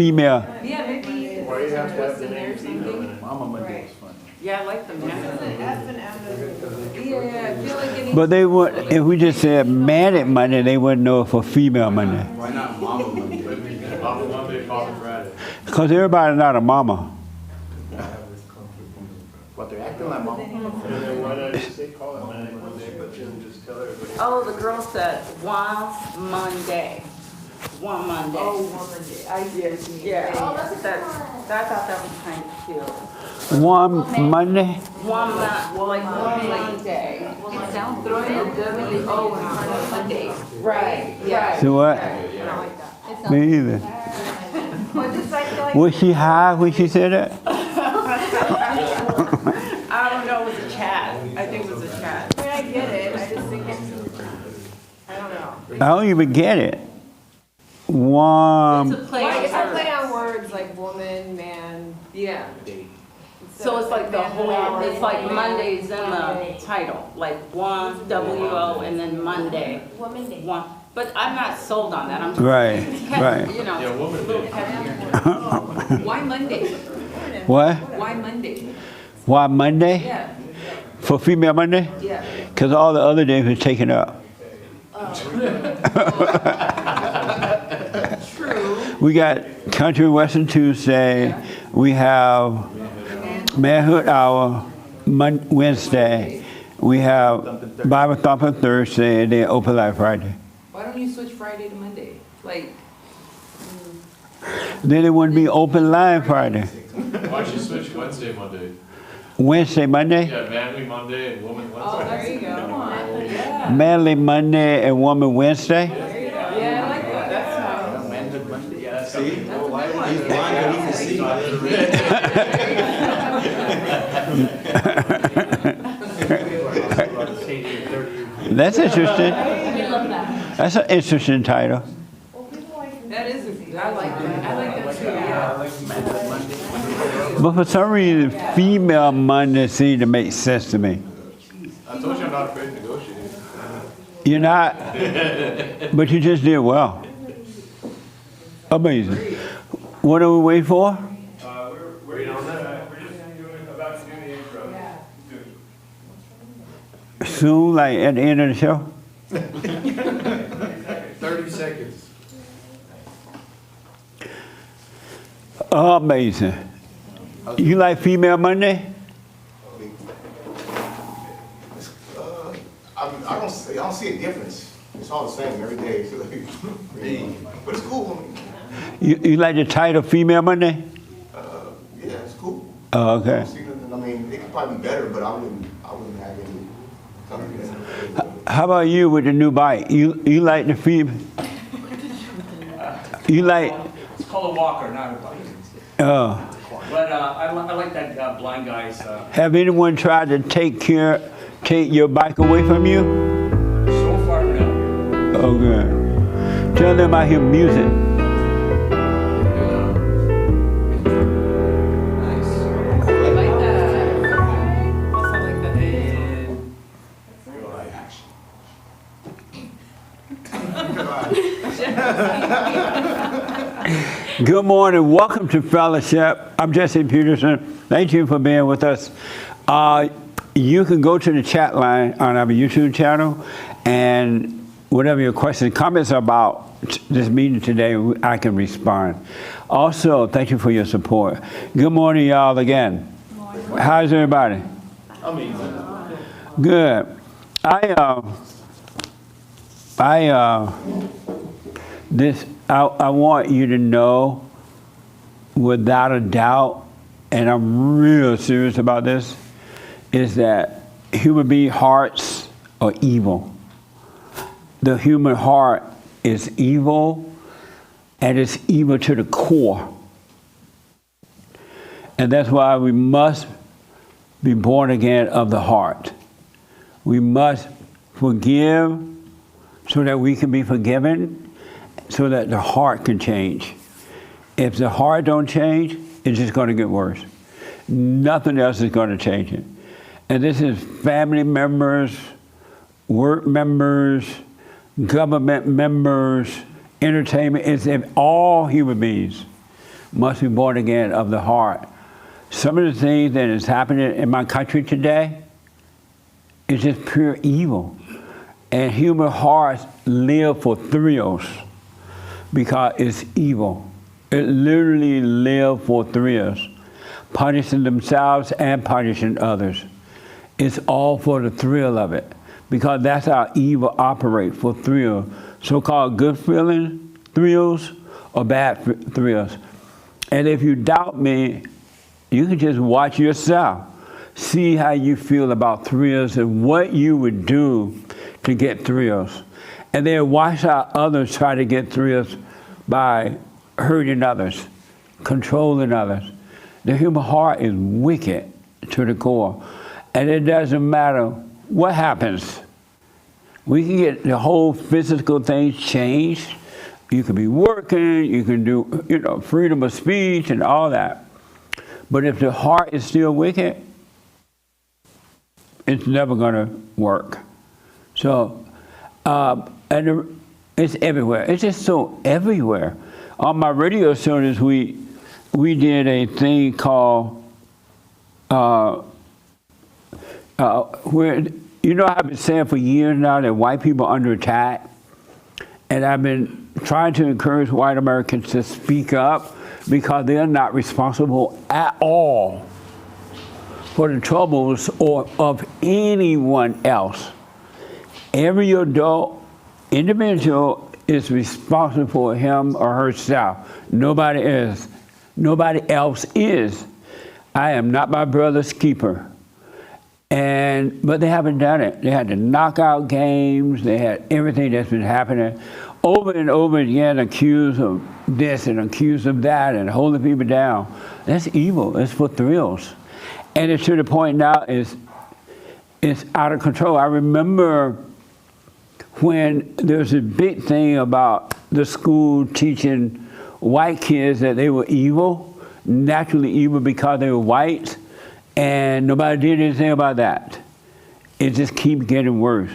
female. Yeah, maybe. Why you have to have What's the in there name or female in something? it? Mama Monday is funny. Yeah, I like the man. F and M. Yeah, I feel like it needs. But they would, if we just said Manic Monday, they wouldn't know it for female Monday. Why not Mama Monday? Papa Monday, Papa Friday. Because everybody's not a mama. But they're acting like Mama. And then why not just say call it Manic Monday, but then just tell everybody. Oh, the girl said one Monday. One Monday. Oh, woman. I see what you mean. Yeah. Oh, that's a good That, one. I thought that was kind of cute. One Monday? One like one Monday. It sounds Throw good. in a W O in front of Monday. Right. Yeah. So what? It sounds Me either. Well, just like, Was she high when she said that? I don't know. It was a chat. I think it was a chat. I mean, I get it. I just think it's, I don't know. I don't even get it. It's One. a play Like, on it's a play words. on words like woman, man. Yeah. Date. So it's like the man, whole, hour, it's like woman, Monday's in the Monday. title, like one W-O and then Monday. Woman day. One, but I'm not sold on that, I'm just. Right, right. You know. Yeah, woman day. Why Monday? What? Why Monday? Why Monday? Yeah, For female Monday? yeah. Because all the other days were taken up. True. We got Country and Western Tuesday. We have Manhood Hour Wednesday. We have Bible Thumping Thursday, and then Open Life Friday. Why don't you switch Friday to Monday? Like, Then it wouldn't be Open Line Friday. Why don't you switch Wednesday, Monday? Wednesday, Monday? Yeah, manly Monday and woman Wednesday. oh, there you go. Yeah. Manly Monday and Woman Wednesday? Yeah, I like that, that's nice. Manhood Monday. Yeah, that's See? how. He's blind, but he can see. That's interesting. We love that. That's an interesting title. That is, I like that. I like that too, yeah. Manhood Monday. But for some reason, female Monday seemed to make sense to me. I told you I'm not afraid to negotiate. You're not, but you just did well. Amazing. What are we waiting for? We're just about to do the intro. Soon, like at the end of the show? 30 seconds. Amazing. You like female Monday? I don't see a difference. It's all the same every day. So but it's cool. You like the title female Monday? Yeah, it's cool. Oh, okay. I mean, it could probably be better, but I wouldn't have any something. How about you with the new bike? You like the female? You like? It's called a walker, not a bike. But I like that blind guy's, Have anyone tried to take your bike away from you? so far no. Oh, good. Tell them I hear music. I like that. Also, I like that. Good morning. Welcome to Fellowship. I'm Jesse Peterson. Thank you for being with us. You can go to the chat line on our YouTube channel, and whatever your questions, comments are about this meeting today, I can respond. Also, thank you for your support. Good morning, y'all, again. How's everybody? Amazing. Good. I want you to know, without a doubt, and I'm real serious about this, is that human being hearts are evil. The human heart is evil, and it's evil to the core. And that's why we must be born again of the heart. We must forgive so that we can be forgiven, so that the heart can change. If the heart don't change, it's just going to get worse. Nothing else is going to change it. And this is family members, work members, government members, entertainment. It's in all human beings. must be born again of the heart. Some of the things that is happening in my country today is just pure evil. And human hearts live for thrills because it's evil. It literally lives for thrills, punishing themselves and punishing others. It's all for the thrill of it, because that's how evil operates, for thrill. So-called good feeling thrills or bad thrills. And if you doubt me, you can just watch yourself. See how you feel about thrills and what you would do to get thrills. And then watch how others try to get thrills by hurting others, controlling others. The human heart is wicked to the core. And it doesn't matter what happens. We can get the whole physical things changed. You can be working, you can do, freedom of speech and all that. But if the heart is still wicked, it's never going to work. So, it's everywhere. It's just so everywhere. On my radio service, we did a thing called where, I've been saying for years now that white people are under attack, and I've been trying to encourage white Americans to speak up because they're not responsible at all for the troubles of anyone else. Every adult individual is responsible for him or herself. Nobody is. Nobody else is. I am not my brother's keeper. But they haven't done it. They had the knockout games. They had everything that's been happening over and over again, accused of this and accused of that and holding people down. That's evil. It's for thrills. And it's to the point now it's out of control. I remember when there was a big thing about the school teaching white kids that they were evil, naturally evil because they were white, and nobody did anything about that. It just keeps getting worse.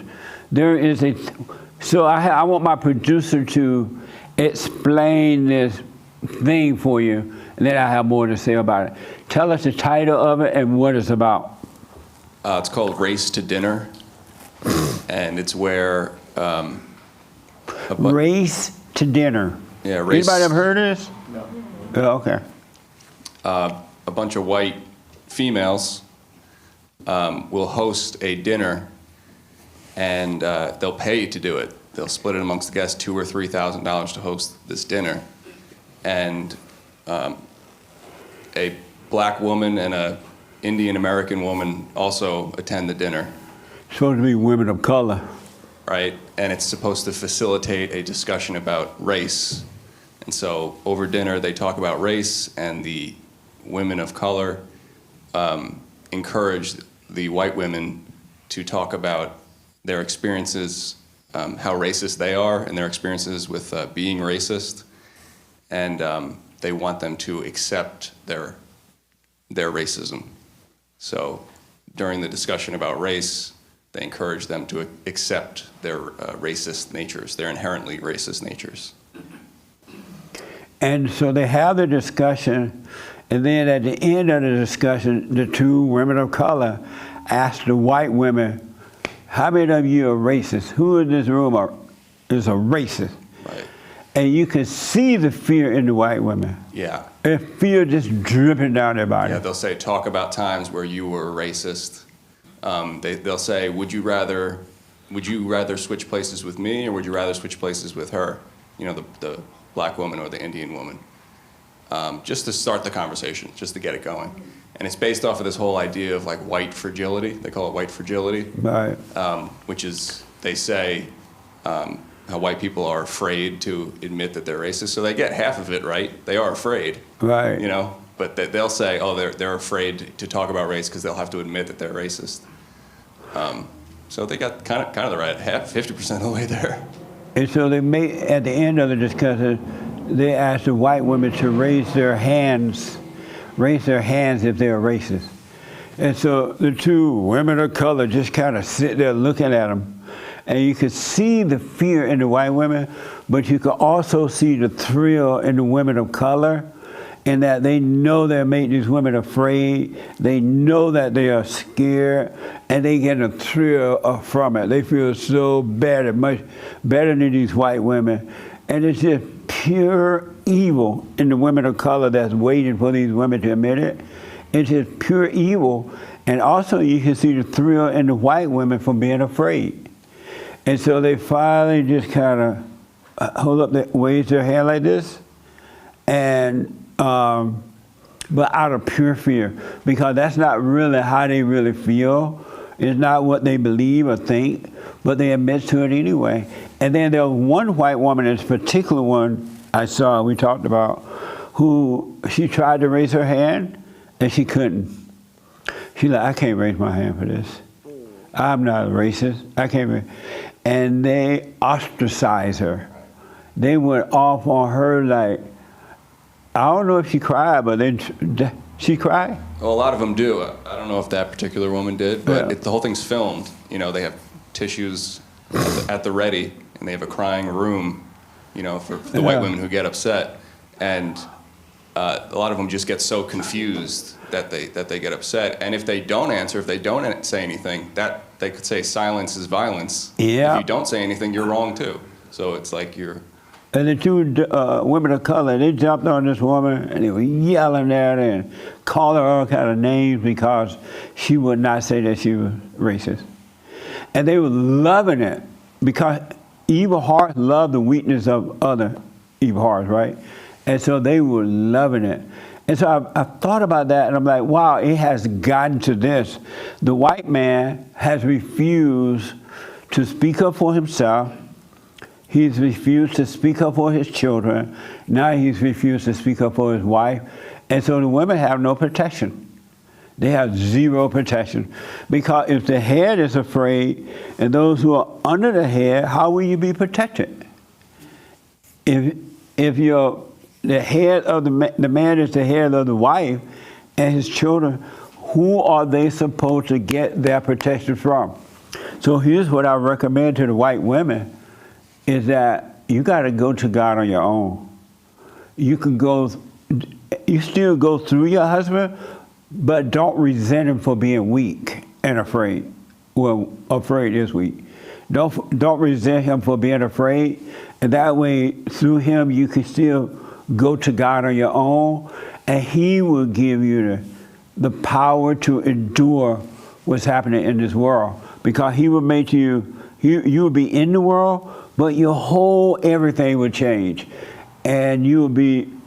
So I want my producer to explain this thing for you, and then I have more to say about it. Tell us the title of it and what it's about. It's called Race to Dinner, and it's where Race to Dinner. Yeah, race. Anybody ever heard of this? No. Oh, okay. A bunch of white females will host a dinner, and they'll pay to do it. They'll split it amongst the guests, $2,000 or $3,000 to host this dinner, and a black woman and a Indian American woman also attend the dinner. Supposed to be women of color. Right, and it's supposed to facilitate a discussion about race. And so over dinner they talk about race, and the women of color encourage the white women to talk about their experiences, how racist they are, and their experiences with being racist. And they want them to accept their racism. So during the discussion about race, they encourage them to accept their racist natures, their inherently racist natures. And so they have the discussion, and then at the end of the discussion, the two women of color ask the white women, how many of you are racist? Who in this room is a racist? Right. And you can see the fear in the white women. Yeah. And fear just dripping down their body. Yeah, they'll say, talk about times where you were racist. They'll say, would you rather switch places with me, or would you rather switch places with her? The black woman or the Indian woman. Just to start the conversation, just to get it going. And it's based off of this whole idea of like white fragility. They call it white fragility. Right. Which is, they say, how white people are afraid to admit that they're racist. So they get half of it right. They are afraid. Right. But they'll say, oh, they're afraid to talk about race because they'll have to admit that they're racist. So they got kind of the right half, 50% of the way there. And so at the end of the discussion, they asked the white women to raise their hands if they're racist. And so the two women of color just kind of sit there looking at them. And you could see the fear in the white women, but you could also see the thrill in the women of color. in that they know they make these women afraid. They know that they are scared, and they get a thrill from it. They feel so better, much better than these white women. And it's just pure evil in the women of color that's waiting for these women to admit it. It's just pure evil. And also you can see the thrill in the white women from being afraid. And so they finally just kind of hold up, raise their hand like this, and but out of pure fear, because that's not really how they really feel. It's not what they believe or think, but they admit to it anyway. And then there was one white woman, this particular one I saw, we talked about, who she tried to raise her hand and she couldn't. She's like, I can't raise my hand for this. I'm not a racist. I can't raise. And they ostracized her. They went off on her like, I don't know if she cried, but then she cried. Well, a lot of them do. I don't know if that particular woman did, but Yeah. the whole thing's filmed. You know, they have tissues at the ready, and they have a crying room, you know, for the white Yeah. women who get upset. And a lot of them just get so confused that they get upset. And if they don't answer, if they don't say anything, that they could say silence is violence. Yeah. If you don't say anything, you're wrong too. So it's like you're. And the two women of color, they jumped on this woman and they were yelling at her and calling her all kind of names because she would not say that she was racist. And they were loving it because evil hearts love the weakness of other evil hearts, right? And so they were loving it. And so I thought about that and I'm like, wow, it has gotten to this. The white man has refused to speak up for himself. He's refused to speak up for his children. Now he's refused to speak up for his wife. And so the women have no protection. They have zero protection. Because if the head is afraid and those who are under the head, how will you be protected? If you're the head of the man is the head of the wife and his children, who are they supposed to get their protection from? So here's what I recommend to the white women. Is that you got to go to God on your own. You still go through your husband, but don't resent him for being weak and afraid. Well, afraid is weak. Don't resent him for being afraid, and that way, through him, you can still go to God on your own, and he will give you the power to endure what's happening in this world, because he will make you will be in the world, but your whole everything will change, and you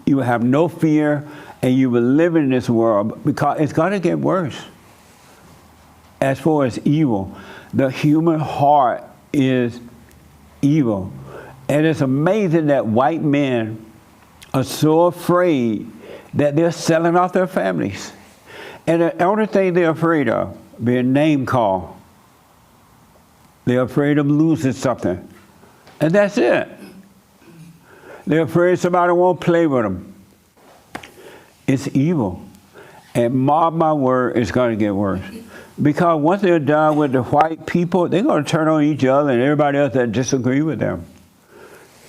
will have no fear, and you will live in this world because it's going to get worse. As far as evil, the human heart is evil, and it's amazing that white men are so afraid that they're selling off their families, and the only thing they're afraid of being name called. They're afraid of losing something. And that's it. They're afraid somebody won't play with them. It's evil. And mark my word, it's going to get worse. Because once they're done with the white people, they're going to turn on each other and everybody else that disagree with them.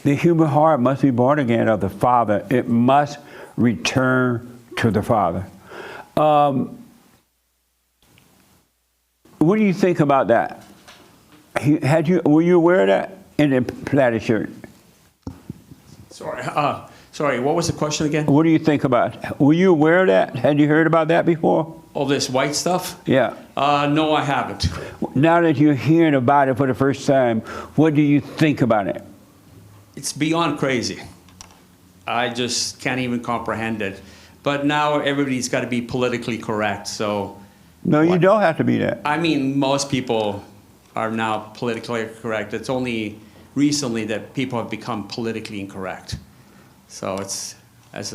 The human heart must be born again of the Father. It must return to the Father. What do you think about that? Were you aware of that? In the plaid shirt. Sorry, what was the question again? What do you think about it? Were you aware of that? Had you heard about that before? All this white stuff? Yeah. No, I haven't. Now that you're hearing about it for the first time, what do you think about it? It's beyond crazy. I just can't even comprehend it. But now everybody's got to be politically correct, so... No, you don't have to be that. I mean, most people are now politically correct. It's only recently that people have become politically incorrect. So it's it's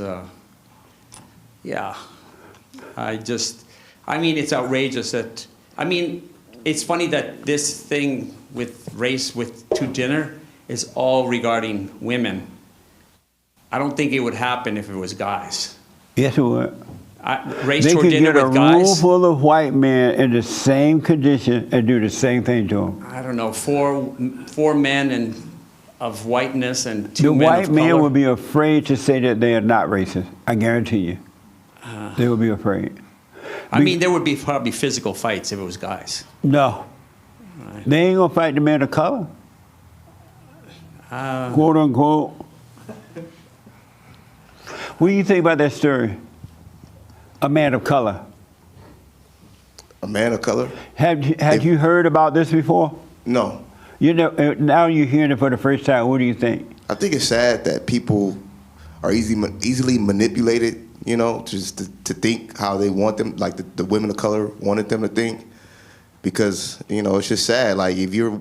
outrageous that, it's funny that this thing with race to dinner is all regarding women. I don't think it would happen if it was guys. Yes, it would. Race They toward could dinner get a with guys. room full of white men in the same condition and do the same thing to them. I don't know, four men and of whiteness and The two men white of man color. would be afraid to say that they are not racist. I guarantee you. They would be afraid. I mean, there would be probably physical fights if it was guys. No. They ain't gonna fight the man of color. Quote unquote. What do you think about that story? A man of color. A man of color? Had you heard about this before? No. You know, now you're hearing it for the first time. What do you think? I think it's sad that people are easily manipulated, you know, just to think how they want them, like the women of color wanted them to think. Because, you know, it's just sad. Like, if you're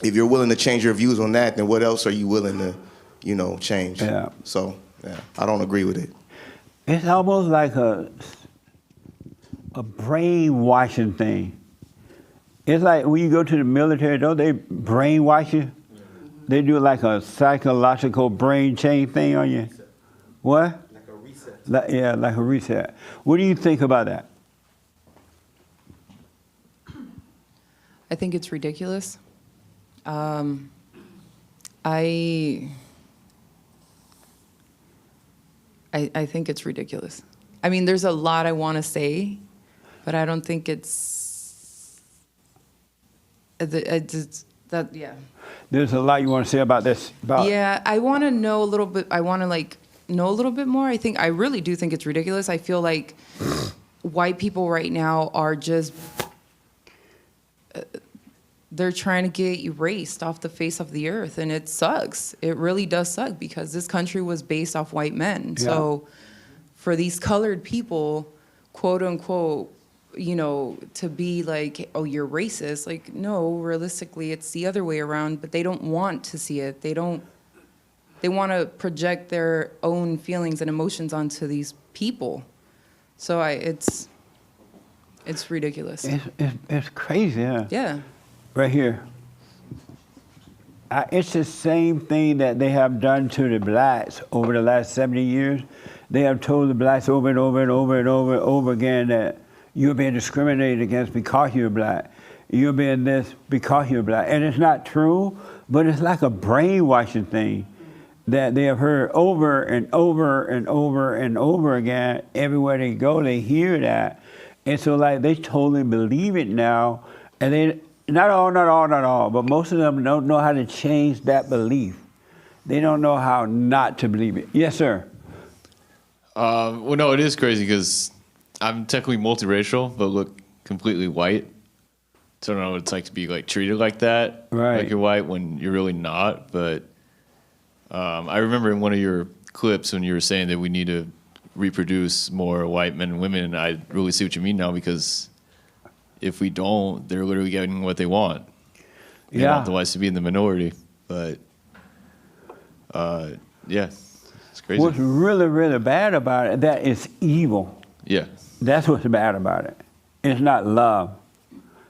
willing to change your views on that, then what else are you willing to, you know, change? Yeah. So, yeah, I don't agree with it. It's almost like a brainwashing thing. It's like when you go to the military, don't they brainwash you? They do like a psychological brain change thing on you. What? Like a reset. Yeah, like a reset. What do you think about that? I think it's ridiculous. I think it's ridiculous. I mean, there's a lot I want to say, but I don't think it's that. Yeah. There's a lot you want to say about this. Yeah, I want to know a little bit. I want to know a little bit more. I really do think it's ridiculous. I feel like white people right now are just. They're trying to get erased off the face of the earth, and it sucks. It really does suck because this country was based off white men. Yeah. So for these colored people, quote unquote, you know, to be like, oh, you're racist. Like, no, realistically, it's the other way around, but they don't want to see it. They want to project their own feelings and emotions onto these people. So it's ridiculous. It's crazy, huh? Yeah. Right here. It's the same thing that they have done to the blacks over the last 70 years. They have told the blacks over and over and over and over and over again that you're being discriminated against because you're black. You're being this because you're black. And it's not true, but it's like a brainwashing thing that they have heard over and over and over and over again. Everywhere they go, they hear that. And so like they totally believe it now. And they, not all, but most of them don't know how to change that belief. They don't know how not to believe it. Yes, sir. Well, no, it is crazy because I'm technically multiracial, but look completely white. So I don't know what it's like to be like treated like that, right? Like you're white when you're really not. But I remember in one of your clips when you were saying that we need to reproduce more white men and women, and I really see what you mean now because if we don't, they're literally getting what they want. They want the whites to be in the minority. But yeah, it's crazy. What's really, really bad about it, that it's evil. Yeah. That's what's bad about it. It's not love.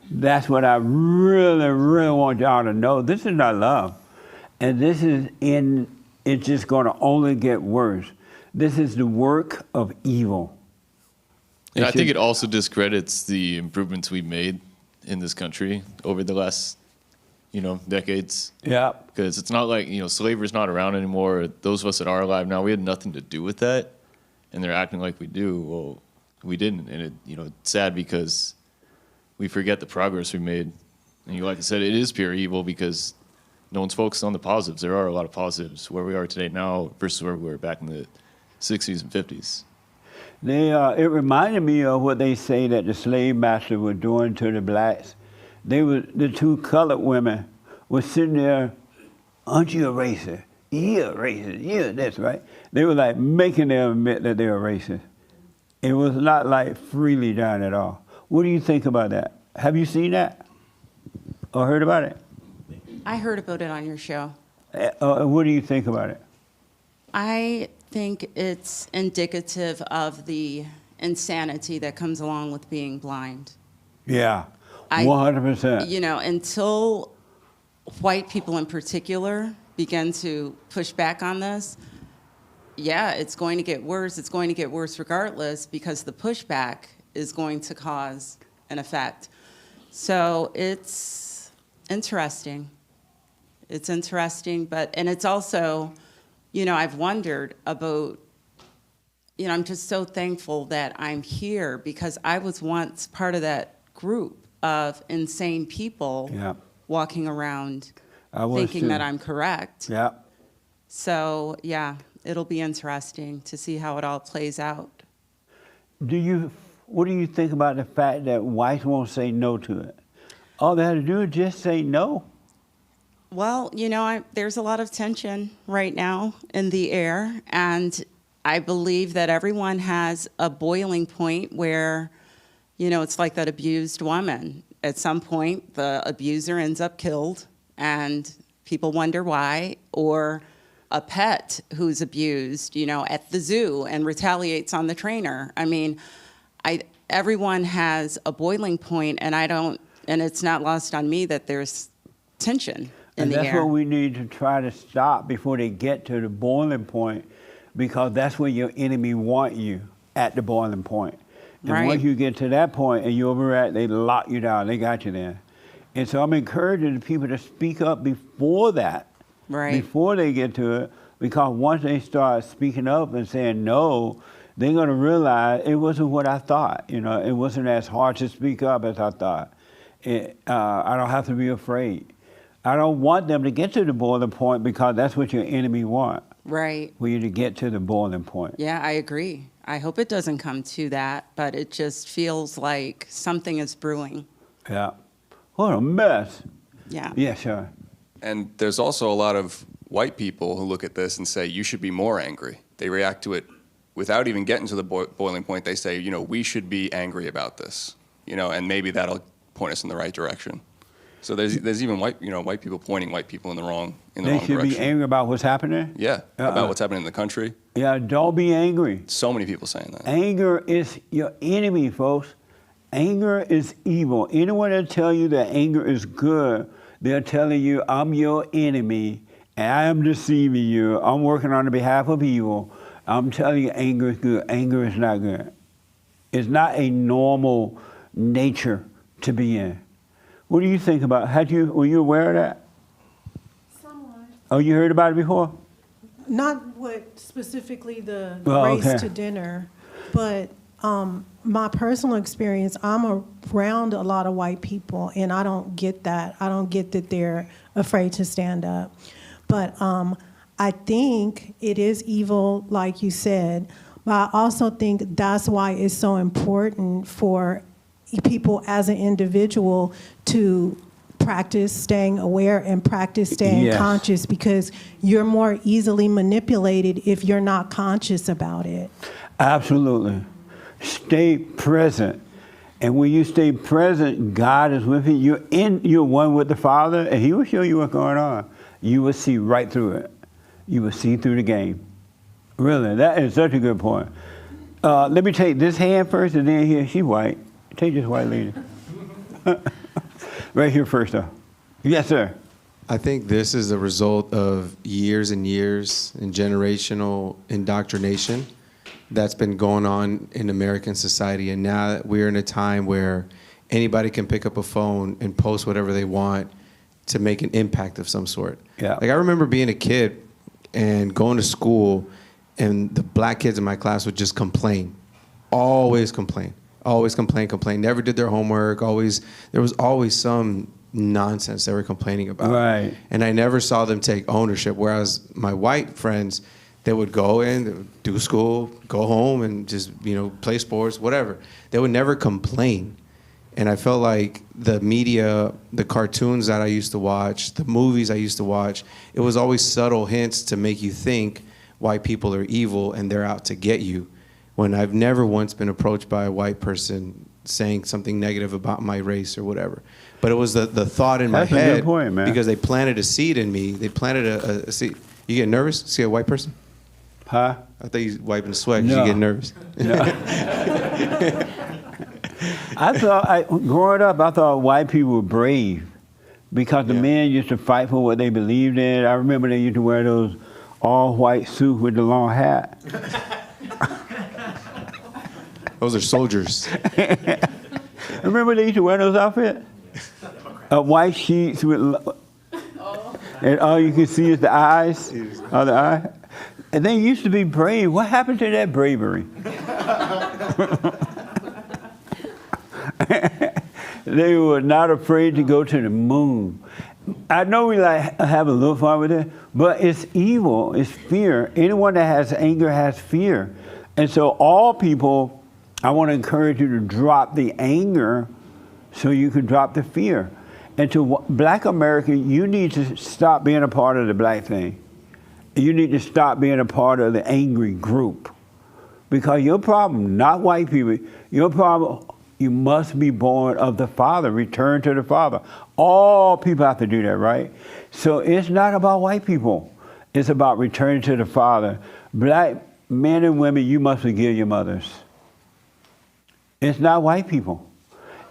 That's what I really, really want y'all to know. This is not love. And this is it's just going to only get worse. This is the work of evil. And I think it also discredits the improvements we've made in this country over the last, decades. Yeah. Because it's not like, slavery's not around anymore. Those of us that are alive now, we had nothing to do with that. And they're acting like we do. Well, we didn't. And it's sad because we forget the progress we made. And like I said, it is pure evil because no one's focused on the positives. There are a lot of positives where we are today now versus where we were back in the 60s and 50s. It reminded me of what they say that the slave master was doing to the blacks. The two colored women were sitting there, aren't you a racist? You're a racist. You're this, right? They were like making them admit that they were racist. It was not like freely done at all. What do you think about that? Have you seen that or heard about it? I heard about it on your show. What do you think about it? I think it's indicative of the insanity that comes along with being blind. Yeah, 100%. Until white people in particular begin to push back on this, yeah, it's going to get worse. It's going to get worse regardless because the pushback is going to cause an effect. So it's interesting. It's interesting, and it's also, I've wondered about, I'm just so thankful that I'm here because I was once part of that group of insane people Yeah. walking around I was thinking too. that I'm correct. Yeah. So, yeah, it'll be interesting to see how it all plays out. What do you think about the fact that whites won't say no to it? All they have to do is just say no. Well, there's a lot of tension right now in the air, and I believe that everyone has a boiling point where, it's like that abused woman. At some point, the abuser ends up killed, and people wonder why, or a pet who's abused, at the zoo and retaliates on the trainer. I mean, everyone has a boiling point, and it's not lost on me that there's tension in the air. And that's what we need to try to stop before they get to the boiling point, because that's where your enemy want you, at the boiling point. And Right. once you get to that point and you overreact, they lock you down. They got you there. And so I'm encouraging the people to speak up before that, Right. before they get to it, because once they start speaking up and saying no, they're going to realize it wasn't what I thought. It wasn't as hard to speak up as I thought. I don't have to be afraid. I don't want them to get to the boiling point, because that's what your enemy want, Right. for you to get to the boiling point. Yeah, I agree. I hope it doesn't come to that, but it just feels like something is brewing. Yeah. What a mess. Yeah. Yeah, sure. And there's also a lot of white people who look at this and say, you should be more angry. They react to it without even getting to the boiling point. They say, we should be angry about this, and maybe that'll point us in the right direction. So there's even white people pointing white people in the wrong They wrong should direction. be angry about what's happening? Yeah, about what's happening in the country. Yeah, don't be angry. So many people saying that. Anger is your enemy, folks. Anger is evil. Anyone that tell you that anger is good, they're telling you, I'm your enemy, and I am deceiving you. I'm working on the behalf of evil. I'm telling you anger is good. Anger is not good. It's not a normal nature to be in. What do you think about it? Were you aware of that? Somewhat. Oh, you heard about it before? Not what specifically the Oh, race okay. to dinner, but my personal experience, I'm around a lot of white people, and I don't get that. I don't get that they're afraid to stand up. But I think it is evil, like you said, but I also think that's why it's so important for people as an individual to practice staying aware and practice staying Yes. conscious, because you're more easily manipulated if you're not conscious about it. Absolutely. Stay present. And when you stay present, God is with you. You're one with the Father, and He will show you what's going on. You will see right through it. You will see through the game. Really, that is such a good point. Let me take this hand first, and then here. She's white. Take this white lady. Right here first, though. Yes, sir. I think this is a result of years and years and generational indoctrination that's been going on in American society. And now we're in a time where anybody can pick up a phone and post whatever they want to make an impact of some sort. Yeah. Like, I remember being a kid and going to school, and the black kids in my class would just complain. Always complain. Always complain. Never did their homework. There was always some nonsense they were complaining about. Right. And I never saw them take ownership. Whereas my white friends, they would go in, they would do school, go home, and just play sports, whatever. They would never complain. And I felt like the media, the cartoons that I used to watch, the movies I used to watch, it was always subtle hints to make you think white people are evil and they're out to get you. When I've never once been approached by a white person saying something negative about my race or whatever. But it was the thought in my That's a good head, point, man. because they planted a seed in me. They planted a seed. You get nervous? See a white person? Huh? I thought you wiping the sweat 'cause No. you get nervous. Growing up, I thought white people were brave, because the men used to fight for what they believed in. I remember they used to wear those all-white suits with the long hat. Those are soldiers. Remember they used to wear those outfits? White sheets with... And all you can see is the eyes, other eye. And they used to be brave. What happened to that bravery? They were not afraid to go to the moon. I know we like have a little fun with it, but it's evil, it's fear. Anyone that has anger has fear. And so all people, I want to encourage you to drop the anger so you can drop the fear. And to Black America, you need to stop being a part of the black thing. You need to stop being a part of the angry group. Because your problem, not white people, your problem, you must be born of the Father, return to the Father. All people have to do that, right? So it's not about white people. It's about returning to the Father. Black men and women, you must forgive your mothers. It's not white people.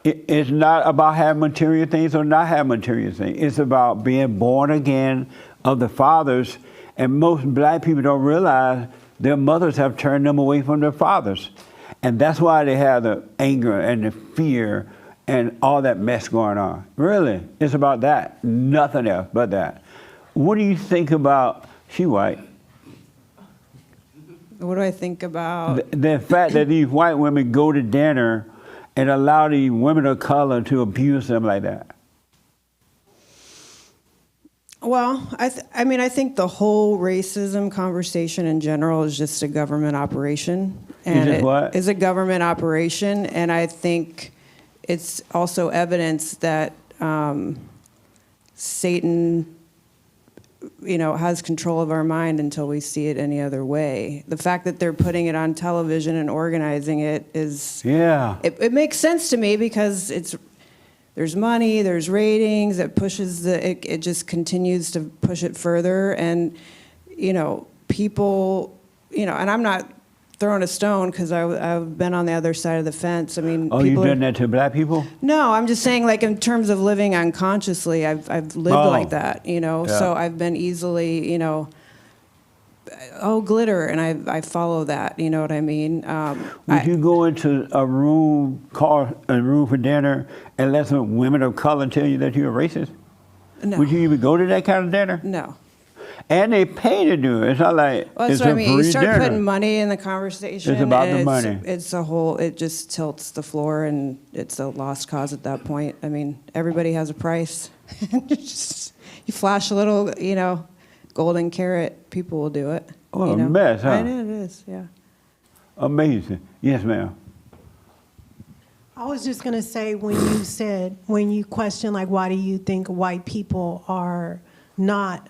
It's not about having material things or not having material things. It's about being born again of the fathers. And most black people don't realize their mothers have turned them away from their fathers. And that's why they have the anger and the fear and all that mess going on. Really, it's about that. Nothing else but that. What do you think about, she white? What do I think about? The fact that these white women go to dinner and allow these women of color to abuse them like that. Well, I mean, I think the whole racism conversation in general is just a government operation. And Is it what? is a government operation, and I think it's also evidence that Satan, has control of our mind until we see it any other way. The fact that they're putting it on television and organizing it is... Yeah. It makes sense to me because there's money, there's ratings, it pushes it just continues to push it further. And, people, and I'm not throwing a stone because I've been on the other side of the fence. I mean, Oh, you've done that to black people? No, I'm just saying, like, in terms of living unconsciously, I've lived like that, Yeah. So I've been easily, glitter, and I follow that, you know what I mean? Would you go into a room, call a room for dinner, and let some women of color tell you that you're a racist? No. Would you even go to that kind of dinner? No. And they pay to do it. It's not like Well, that's it's what I a mean. You free start dinner. putting money in the conversation. It's about and the money. It just tilts the floor, and it's a lost cause at that point. I mean, everybody has a price. You flash a little, golden carrot, people will do it. What a mess, huh? I know it is, yeah. Amazing. Yes, ma'am. I was just going to say, when you question, like, why do you think white people are not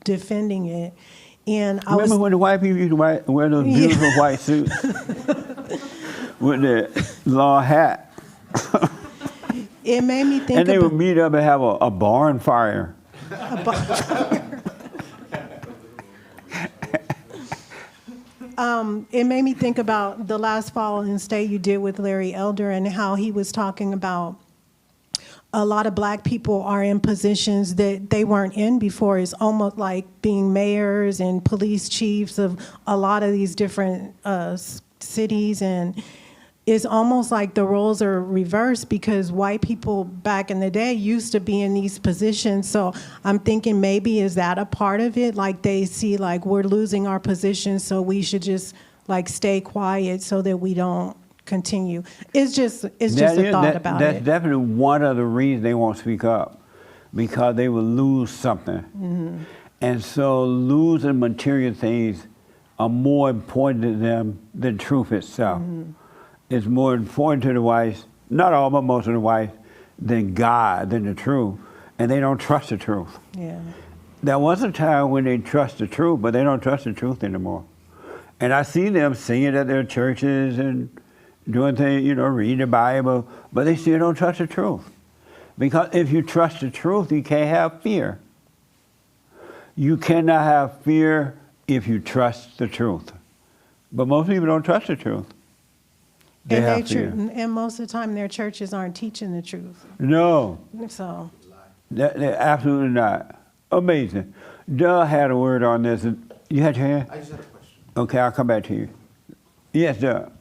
defending it? And I Remember when the white people used to wear those beautiful white suits with the long hat? It made me think And they about... would meet up and have a barn fire. It made me think about the last Fall in State you did with Larry Elder and how he was talking about a lot of black people are in positions that they weren't in before. It's almost like being mayors and police chiefs of a lot of these different cities, and it's almost like the roles are reversed because white people back in the day used to be in these positions. So I'm thinking, maybe is that a part of it? Like, they see like we're losing our position, so we should just like stay quiet so that we don't continue. It's just a thought about That's it. definitely one of the reasons they won't speak up, because they will lose something. Mm-hmm. And so losing material things are more important to them than truth itself. Mm-hmm. It's more important to the whites, not all, but most of the whites, than God, than the truth. And they don't trust the truth. Yeah. There was a time when they trust the truth, but they don't trust the truth anymore. And I see them singing at their churches and doing things, reading the Bible, but they still don't trust the truth. Because if you trust the truth, you can't have fear. You cannot have fear if you trust the truth. But most people don't trust the truth. They have fear. And most of the time, their churches aren't teaching the truth. No, So, they're absolutely not. Amazing. Doug had a word on this. You had your hand? I just had a question. Okay, I'll come back to you. Yes, Doug.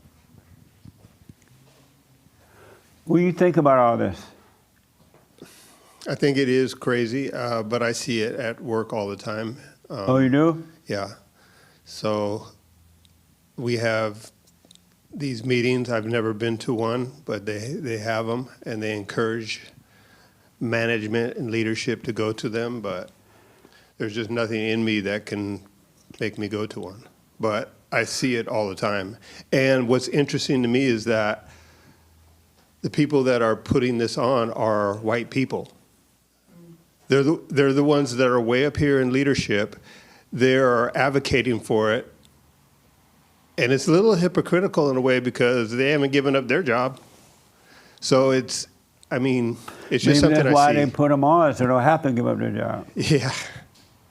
What do you think about all this? I think it is crazy, but I see it at work all the time. Oh, you do? Yeah. So we have these meetings. I've never been to one, but they have them, and they encourage management and leadership to go to them, but there's just nothing in me that can make me go to one. But I see it all the time. And what's interesting to me is that the people that are putting this on are white people. They're the ones that are way up here in leadership. They're advocating for it. And it's a little hypocritical in a way because they haven't given up their job. So it's just Maybe something that's I why see. they put them on, so they don't have to give up their job. Yeah,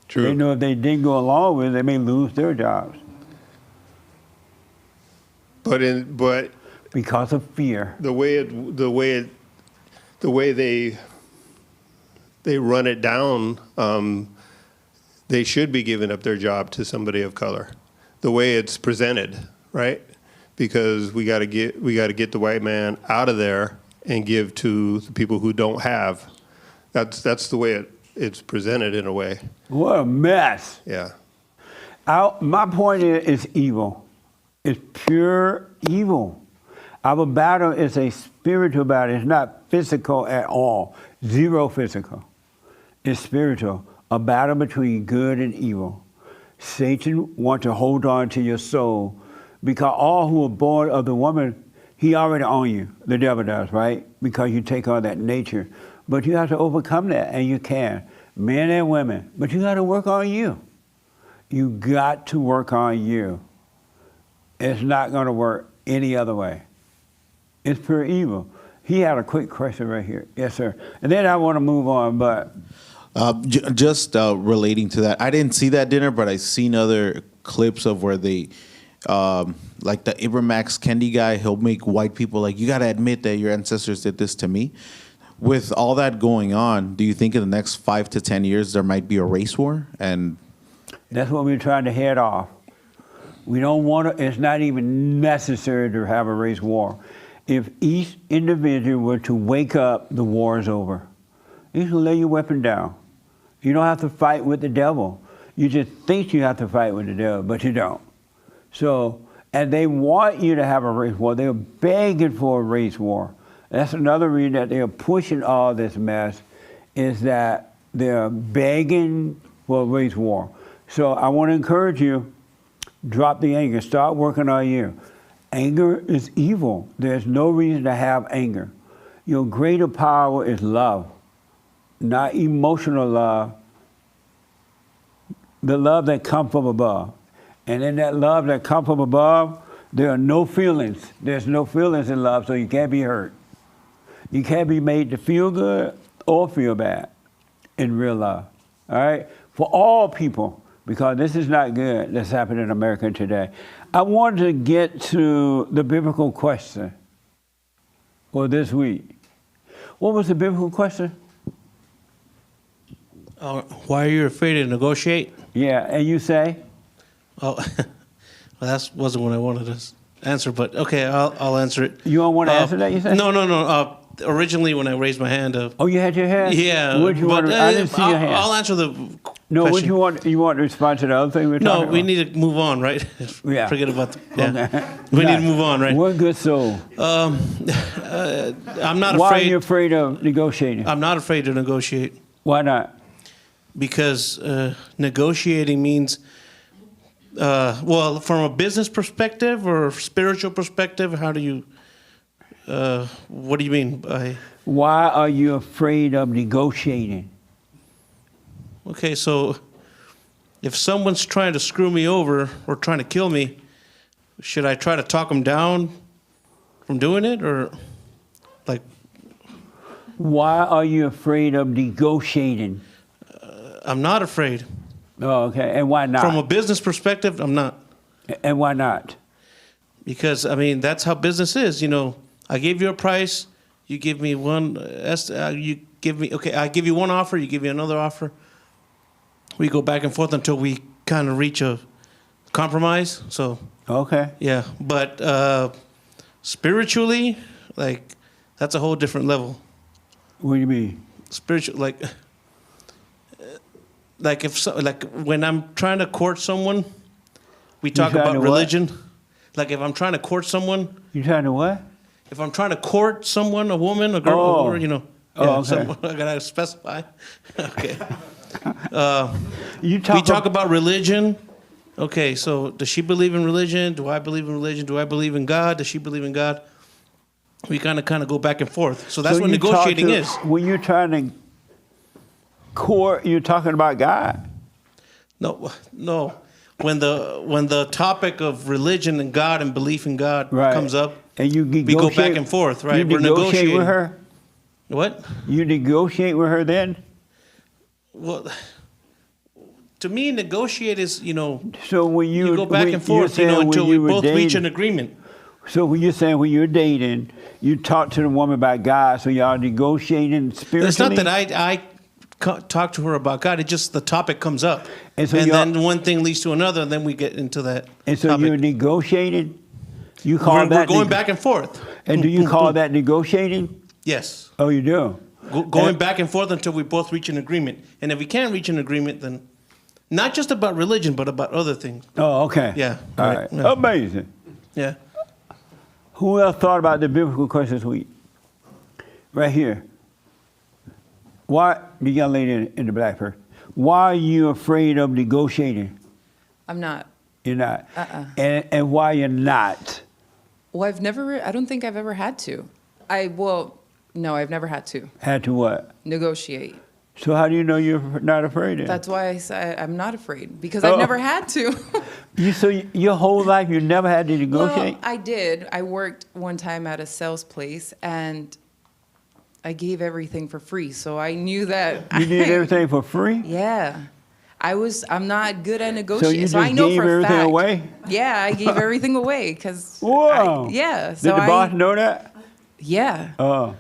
true. They know if they didn't go along with it, they may lose their jobs. But because of fear. The way they run it down, they should be giving up their job to somebody of color. The way it's presented, right? Because we got to get the white man out of there and give to the people who don't have. That's the way it's presented in a way. What a mess. Yeah. My point is, it's evil. It's pure evil. Our battle is a spiritual battle. It's not physical at all. Zero physical. It's spiritual. A battle between good and evil. Satan wants to hold on to your soul because all who are born of the woman, he already on you. The devil does, right? Because you take on that nature. But you have to overcome that, and you can. Men and women. But you got to work on you. You got to work on you. It's not going to work any other way. It's pure evil. He had a quick question right here. Yes, sir. And then I want to move on, but... Just relating to that, I didn't see that dinner, but I seen other clips of where they, like the Ibram X. Kendi guy, he'll make white people like, you got to admit that your ancestors did this to me. With all that going on, do you think in the next 5 to 10 years there might be a race war? And that's what we're trying to head off. We don't want to, it's not even necessary to have a race war. If each individual were to wake up, the war is over. You can lay your weapon down. You don't have to fight with the devil. You just think you have to fight with the devil, but you don't. So, and they want you to have a race war. They're begging for a race war. That's another reason that they're pushing all this mess, is that they're begging for a race war. So I want to encourage you, drop the anger. Start working on you. Anger is evil. There's no reason to have anger. Your greater power is love. Not emotional love, the love that comes from above. And in that love that comes from above, there are no feelings. There's no feelings in love, so you can't be hurt. You can't be made to feel good or feel bad in real love, all right? For all people, because this is not good that's happening in America today. I wanted to get to the biblical question for this week. What was the biblical question? Why are you afraid to negotiate? Yeah, and you say? Oh, well, that wasn't what I wanted to answer, but okay, I'll answer it. You don't want to answer that, you say? No. Originally, when I raised my hand. Oh, you had your hand? Yeah. What you want? I didn't see your hand. I'll answer the No, question. what you want? You want to respond to the other thing we're talking about? No, we need to move on, right? Yeah. Forget about the. Yeah. Okay. We need to move on, right? One good soul. I'm not Why afraid. are you afraid of negotiating? I'm not afraid to negotiate. Why not? Because negotiating means, well, from a business perspective or spiritual perspective, how do you, what do you mean by? Why are you afraid of negotiating? Okay, so if someone's trying to screw me over or trying to kill me, should I try to talk them down from doing it, or like? Why are you afraid of negotiating? I'm not afraid. Oh, okay. And why not? From a business perspective, I'm not. And why not? Because, I mean, that's how business is. You know, I gave you a price, you give me one, you give me, okay, I give you one offer, you give me another offer. We go back and forth until we kind of reach a compromise. So, okay. Yeah. But spiritually, like, that's a whole different level. What do you mean? spiritual, like if so, like when I'm trying to court someone, we talk trying about to what? religion. Like if I'm trying to court someone, You trying to what? if I'm trying to court someone, a woman, a girl, Oh. or, you know, Oh, okay. someone, I gotta specify. Okay. You We talk about religion. Okay, so does she believe in religion? Do I believe in religion? Do I believe in God? Does she believe in God? We kind of go back and forth. So that's what you talk negotiating to- is. When you're trying to court, you're talking about God. No. When the topic of religion and God and belief in God Right. comes up, And you we go back and forth, right? You We're negotiate negotiating. with her? What? You negotiate with her then? Well, to me, negotiate is, So when you go back when and forth, you're saying until when we you were both reach dating- an agreement. So when you're saying when you're dating, you talk to the woman about God, so y'all negotiating spiritually? It's not that I talk to her about God. It's just the topic comes up. And so then one thing leads to another, and then we get into that And so topic. you're negotiating? You call We're that going back and forth. And do you call that negotiating? Yes. Oh, you do? Going back and forth until we both reach an agreement. And if we can't reach an agreement, then not just about religion, but about other things. Oh, okay. Yeah. All right. right. Yeah. Amazing. Yeah. Who else thought about the biblical question this week? Right here. Why, the young lady in the black purse, why are you afraid of negotiating? I'm not. You're not. Uh-uh. And why you're not? Well, I don't think I've ever had to. No, I've never had to Had to what? negotiate. So how do you know you're not afraid of it? That's why I say I'm not afraid, because I've never had to. So your whole life you never had to negotiate? Well, I did. I worked one time at a sales place, and I gave everything for free. So I knew that. You did everything for free? Yeah. I'm not good at So negotiating. you So I just know gave for a everything fact. away? Yeah, I gave everything away because. Whoa. Yeah. Did So the boss know that? Yeah. Oh.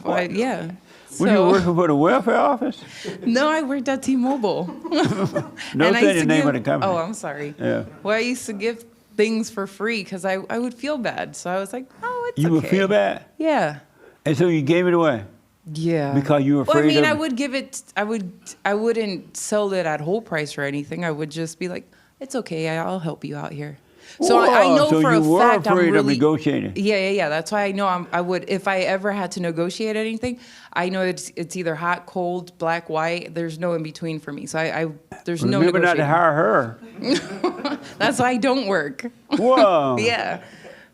Yeah. Were you working for the welfare office? No, I worked at T-Mobile. Don't And I say used the to name give- of the company. Oh, I'm sorry. Yeah. Well, I used to give things for free because I would feel bad. So I was like, oh, it's You okay. would feel bad? Yeah. And so you gave it away? Yeah. Because you were Well, I afraid mean, of I would give it. I wouldn't sell it at whole price or anything. I would just be like, it's okay. I'll help you out here. So I Whoa, know so for you a were fact I'm afraid of really negotiating. Yeah. That's why I know I would, if I ever had to negotiate anything, I know it's either hot, cold, black, white. There's no in between for me. So there's no Remember not negotiating. to hire her. That's why I don't work. Whoa. Yeah.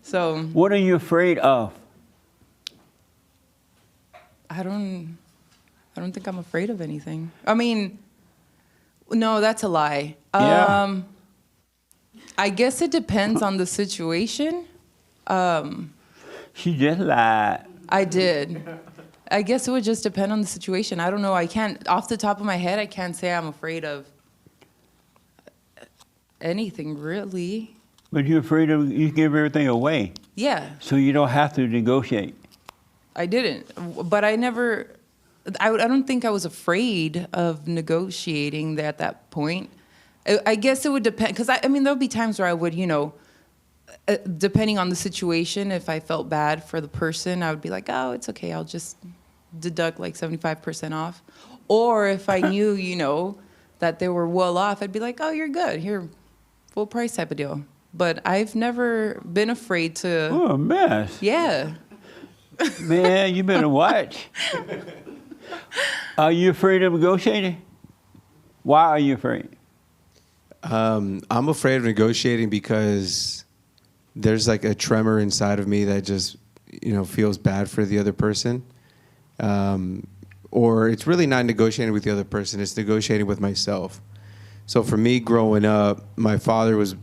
So What are you afraid of? I don't think I'm afraid of anything. I mean, no, that's a lie. Yeah. I guess it depends on the situation. She just lied. I did. I guess it would just depend on the situation. I don't know. I can't, off the top of my head, I can't say I'm afraid of anything really. But you're afraid of, you give everything away. Yeah, So you don't have to negotiate. I didn't. But I never, I don't think I was afraid of negotiating at that point. I guess it would depend, because I mean, there'll be times where I would, depending on the situation, if I felt bad for the person, I would be like, oh, it's okay, I'll just deduct like 75% off. Or if I knew, that they were well off, I'd be like, oh, you're good, here, full price type of deal. But I've never been afraid to. Oh, a mess. Yeah. Man, you better watch. Are you afraid of negotiating? Why are you afraid? I'm afraid of negotiating because there's like a tremor inside of me that just, feels bad for the other person. Or it's really not negotiating with the other person, it's negotiating with myself. So for me growing up, my father was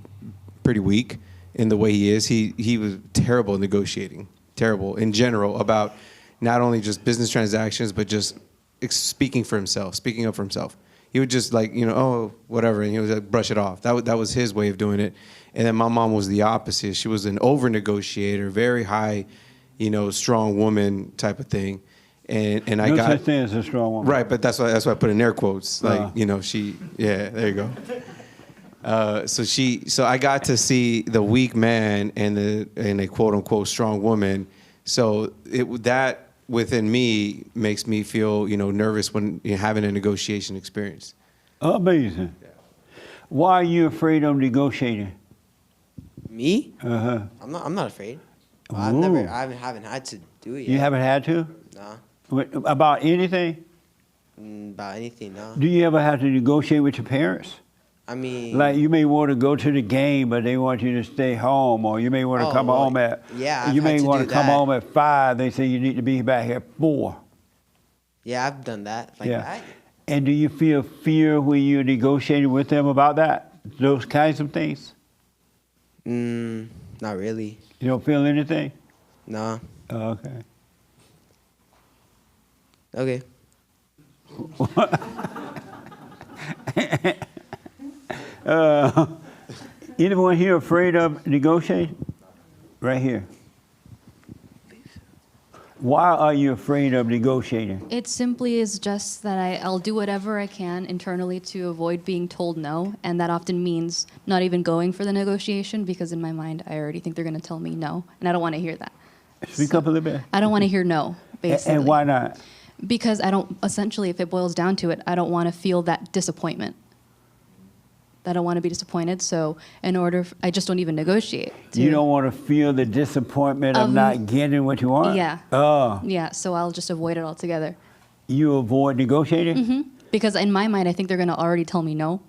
pretty weak in the way he is. He was terrible at negotiating, terrible in general about not only just business transactions, but just speaking up for himself. He would just oh, whatever, and he would like brush it off. That was his way of doing it. And then my mom was the opposite. She was an over-negotiator, very high, strong woman type of thing. And I No got such thing as a strong woman. right, but that's why I put in air quotes. Like there you go. So I got to see the weak man and a quote unquote strong woman. So that within me makes me feel, nervous when you're having a negotiation experience. Amazing. Why are you afraid of negotiating? Me? Uh-huh. I'm not afraid. Ooh. I haven't had to do it yet. You haven't had to? Nah. About anything? About anything, no. Do you ever have to negotiate with your parents? I mean, Like you may want to go to the game, but they want you to stay home, or you may want to come home at. yeah, You I've may had to want do to come that. home at 5. They say you need to be back at 4. yeah, I've done that. Like Yeah. that. And do you feel fear when you're negotiating with them about that? Those kinds of things? Not really. You don't feel anything? Nah. Oh, okay. Okay. Anyone here afraid of negotiating? Right here. Why are you afraid of negotiating? It simply is just that I'll do whatever I can internally to avoid being told no, and that often means not even going for the negotiation because in my mind I already think they're going to tell me no, and I don't want to hear that. Speak up a little bit. I don't want to hear no, basically. And why not? Because I don't, essentially, if it boils down to it, I don't want to feel that disappointment. I don't want to be disappointed, so I just don't even negotiate. You don't want to feel the disappointment of not getting what you want? Yeah. Oh. Yeah, so I'll just avoid it altogether. You avoid negotiating? Because in my mind, I think they're going to already tell me no,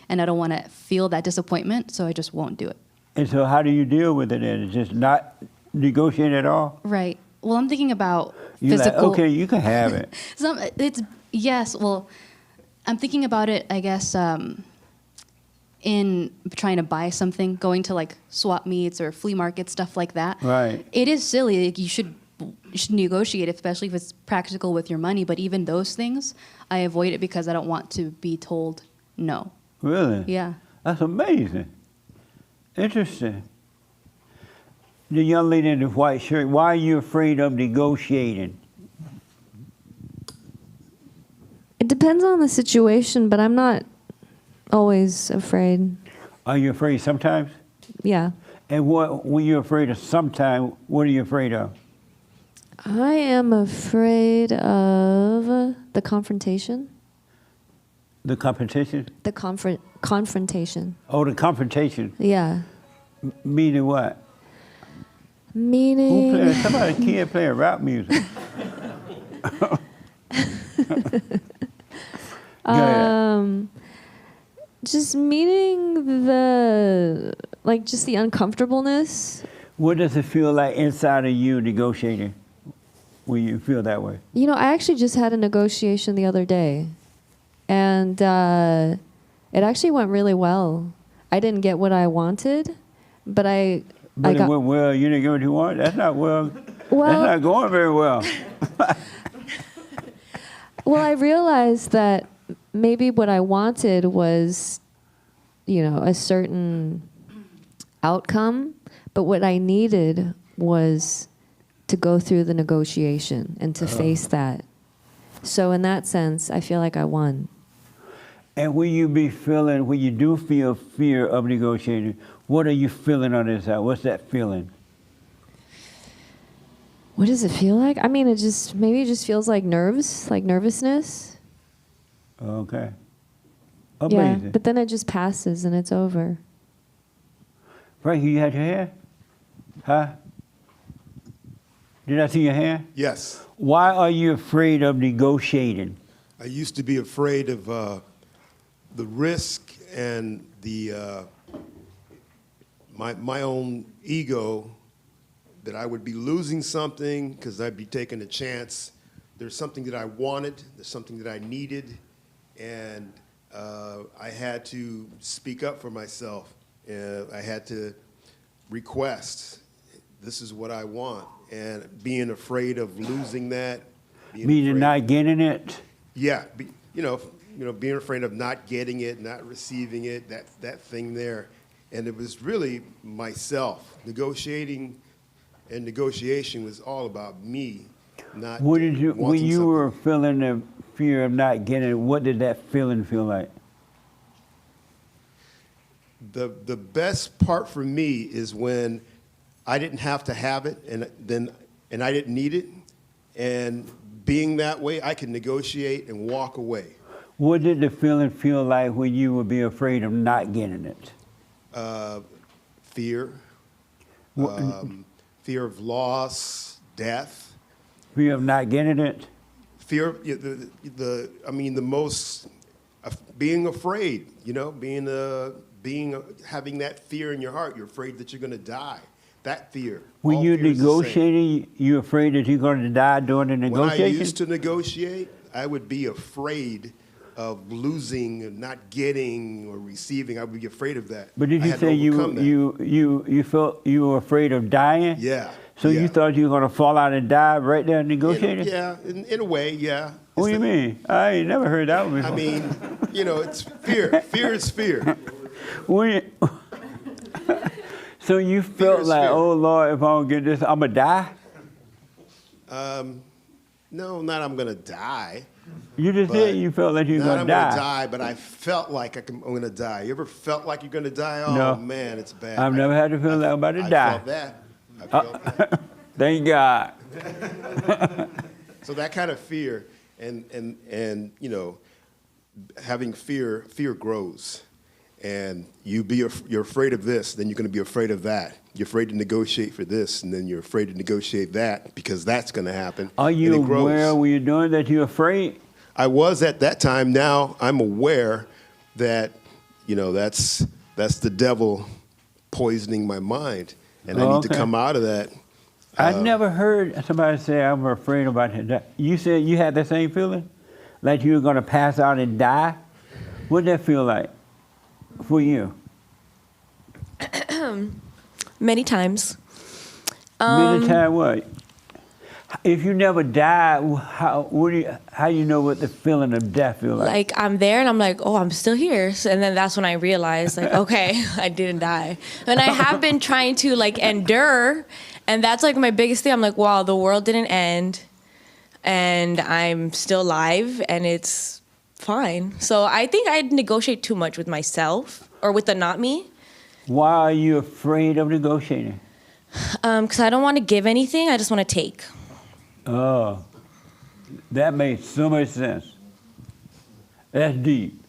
and I don't want to feel that disappointment, so I just won't do it. And so how do you deal with it then? Just not negotiate at all? Right. Well, I'm thinking about You're physical. like, okay, you can have it. Yes. Well, I'm thinking about it, I guess, in trying to buy something, going to like swap meets or flea markets, stuff like that. Right. It is silly. Like, you should negotiate, especially if it's practical with your money. But even those things, I avoid it because I don't want to be told no. Really? Yeah. That's amazing. Interesting. The young lady in the white shirt, why are you afraid of negotiating? It depends on the situation, but I'm not always afraid. Are you afraid sometimes? Yeah. And when you're afraid of sometimes, what are you afraid of? I am afraid of the confrontation. The competition? The confrontation. Oh, the confrontation. Yeah. Meaning what? Meaning. Somebody kid playing rap music. Go ahead. Just meeting just the uncomfortableness. What does it feel like inside of you negotiating when you feel that way? I actually just had a negotiation the other day, and it actually went really well. I didn't get what I wanted, but I But got. it went well. You didn't get what you want? That's not well. Well- That's not going very well. Well, I realized that maybe what I wanted was, a certain outcome, but what I needed was to go through the negotiation and to face that. So in that sense, I feel like I won. And when you do feel fear of negotiating, what are you feeling on the inside? What's that feeling? What does it feel like? I mean, it just feels like nervousness. Okay. Yeah, Amazing. but then it just passes and it's over. Frankie, you had your hair? Huh? Did I see your hair? Yes. Why are you afraid of negotiating? I used to be afraid of the risk and the my own ego that I would be losing something because I'd be taking a chance. There's something that I wanted, there's something that I needed, and I had to speak up for myself. I had to request, this is what I want, and being afraid of losing that. Meaning not getting it? Yeah, being afraid of not getting it, not receiving it, that thing there. And it was really myself. Negotiation was all about me, not When wanting you something. were feeling the fear of not getting it, what did that feeling feel like? The best part for me is when I didn't have to have it and I didn't need it, And being that way, I can negotiate and walk away. What did the feeling feel like when you would be afraid of not getting it? Fear, fear of loss, death. Fear of not getting it? Fear, the most, being afraid, having that fear in your heart. You're afraid that you're going to die. That fear. When All you're fear is the same. negotiating, you're afraid that you're going to die during the When I negotiation? used to negotiate, I would be afraid of losing, and not getting or receiving. I would be afraid of that. But did I you had to say overcome that. you felt you were afraid of dying? Yeah. So you thought you were going to fall out and die right there negotiating? In a way, yeah. What do you mean? I ain't never heard that one before. I mean, it's fear. Fear is fear. So you felt like, oh Lord, if I don't get this, I'm going to die? No, not I'm going to die. You just said you felt like you were going to Not I'm die. going to die, but I felt like I'm going to die. You ever felt like you're going to die? Oh, No. man, it's bad. I've never had to feel like I'm about to die. I felt that. I felt that. Thank God. So that kind of fear, and having fear grows. And you're afraid of this, then you're going to be afraid of that. You're afraid to negotiate for this, and then you're afraid to negotiate that because that's going to happen. Are you and it grows. aware when you're doing that you're afraid? I was at that time. Now I'm aware that that's the devil poisoning my mind, and I need to come out of that. I never heard somebody say I'm afraid about it. You said you had the same feeling, like you were going to pass out and die. What did that feel like for you? Many times. Many times what? If you never die, how you know what the feeling of death feel like? Like I'm there and I'm like, oh, I'm still here. So, and then that's when I realized, like, okay, I didn't die. And I have been trying to endure, and that's like my biggest thing. I'm like, wow, the world didn't end, and I'm still alive, and it's fine. So I think I negotiate too much with myself or with the not me. Why are you afraid of negotiating? Because I don't want to give anything. I just want to take. Oh, that makes so much sense. That's deep.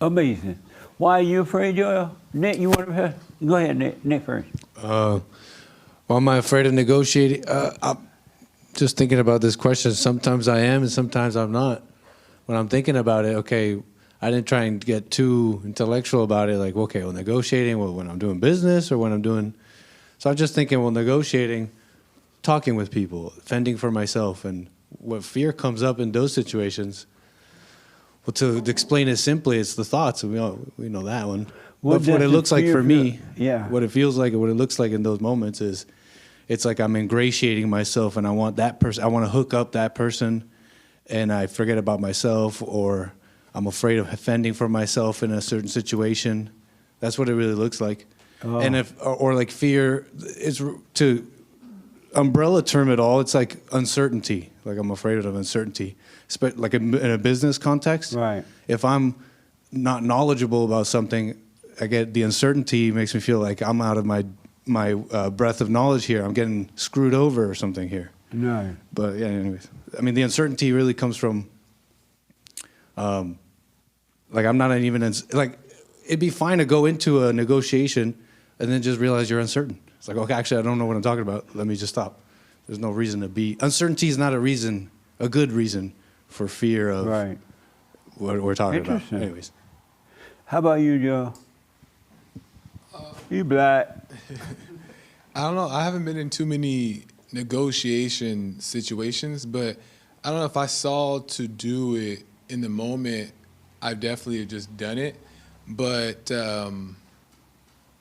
Amazing. Why are you afraid, Joel? Nick, you want to go ahead, Nick first. Why am I afraid of negotiating? I'm just thinking about this question. Sometimes I am, and sometimes I'm not. When I'm thinking about it, okay, I didn't try and get too intellectual about it. Like, okay, well, negotiating, well, when I'm doing business or when I'm doing. So I'm just thinking, well, negotiating, talking with people, fending for myself, and what fear comes up in those situations. Well, to explain it simply, it's the thoughts. We know that one. But what it looks like for me, what it feels like and what it looks like in those moments is, it's like I'm ingratiating myself, and I want that person. I want to hook up that person, and I forget about myself, or I'm afraid of fending for myself in a certain situation. That's what it really looks like. Oh. And or like fear is to umbrella term it all. It's like uncertainty. Like I'm afraid of uncertainty, like in a business context. Right. If I'm not knowledgeable about something, I get the uncertainty makes me feel like I'm out of my breadth of knowledge here. I'm getting screwed over or something here. No. But yeah, anyways, I mean, the uncertainty really comes from, like I'm not even like it'd be fine to go into a negotiation and then just realize you're uncertain. It's like, okay, actually, I don't know what I'm talking about. Let me just stop. There's no reason to be. Uncertainty is not a good reason for fear of what we're talking about. Anyways. How about you, Joe? You black. I don't know. I haven't been in too many negotiation situations, but I don't know if I saw to do it in the moment, I've definitely just done it. But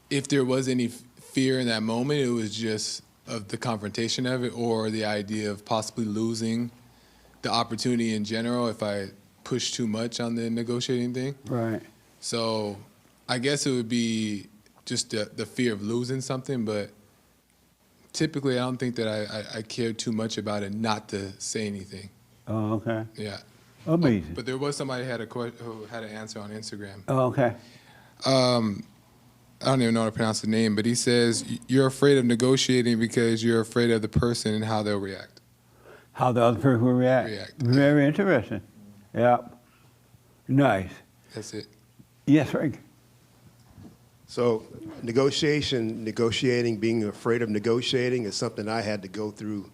if there was any fear in that moment, it was just of the confrontation of it or the idea of possibly losing the opportunity in general if I push too much on the negotiating thing. Right. So I guess it would be just the fear of losing something, but typically I don't think that I care too much about it not to say anything. Oh, okay. Yeah. Amazing. But there was somebody who had an answer on Instagram. Oh, okay. I don't even know how to pronounce the name, but he says you're afraid of negotiating because you're afraid of the person and how they'll react. How the other person will react. Very interesting. Yeah. Nice. That's it. Yes, Frank. So negotiating, being afraid of negotiating is something I had to go through,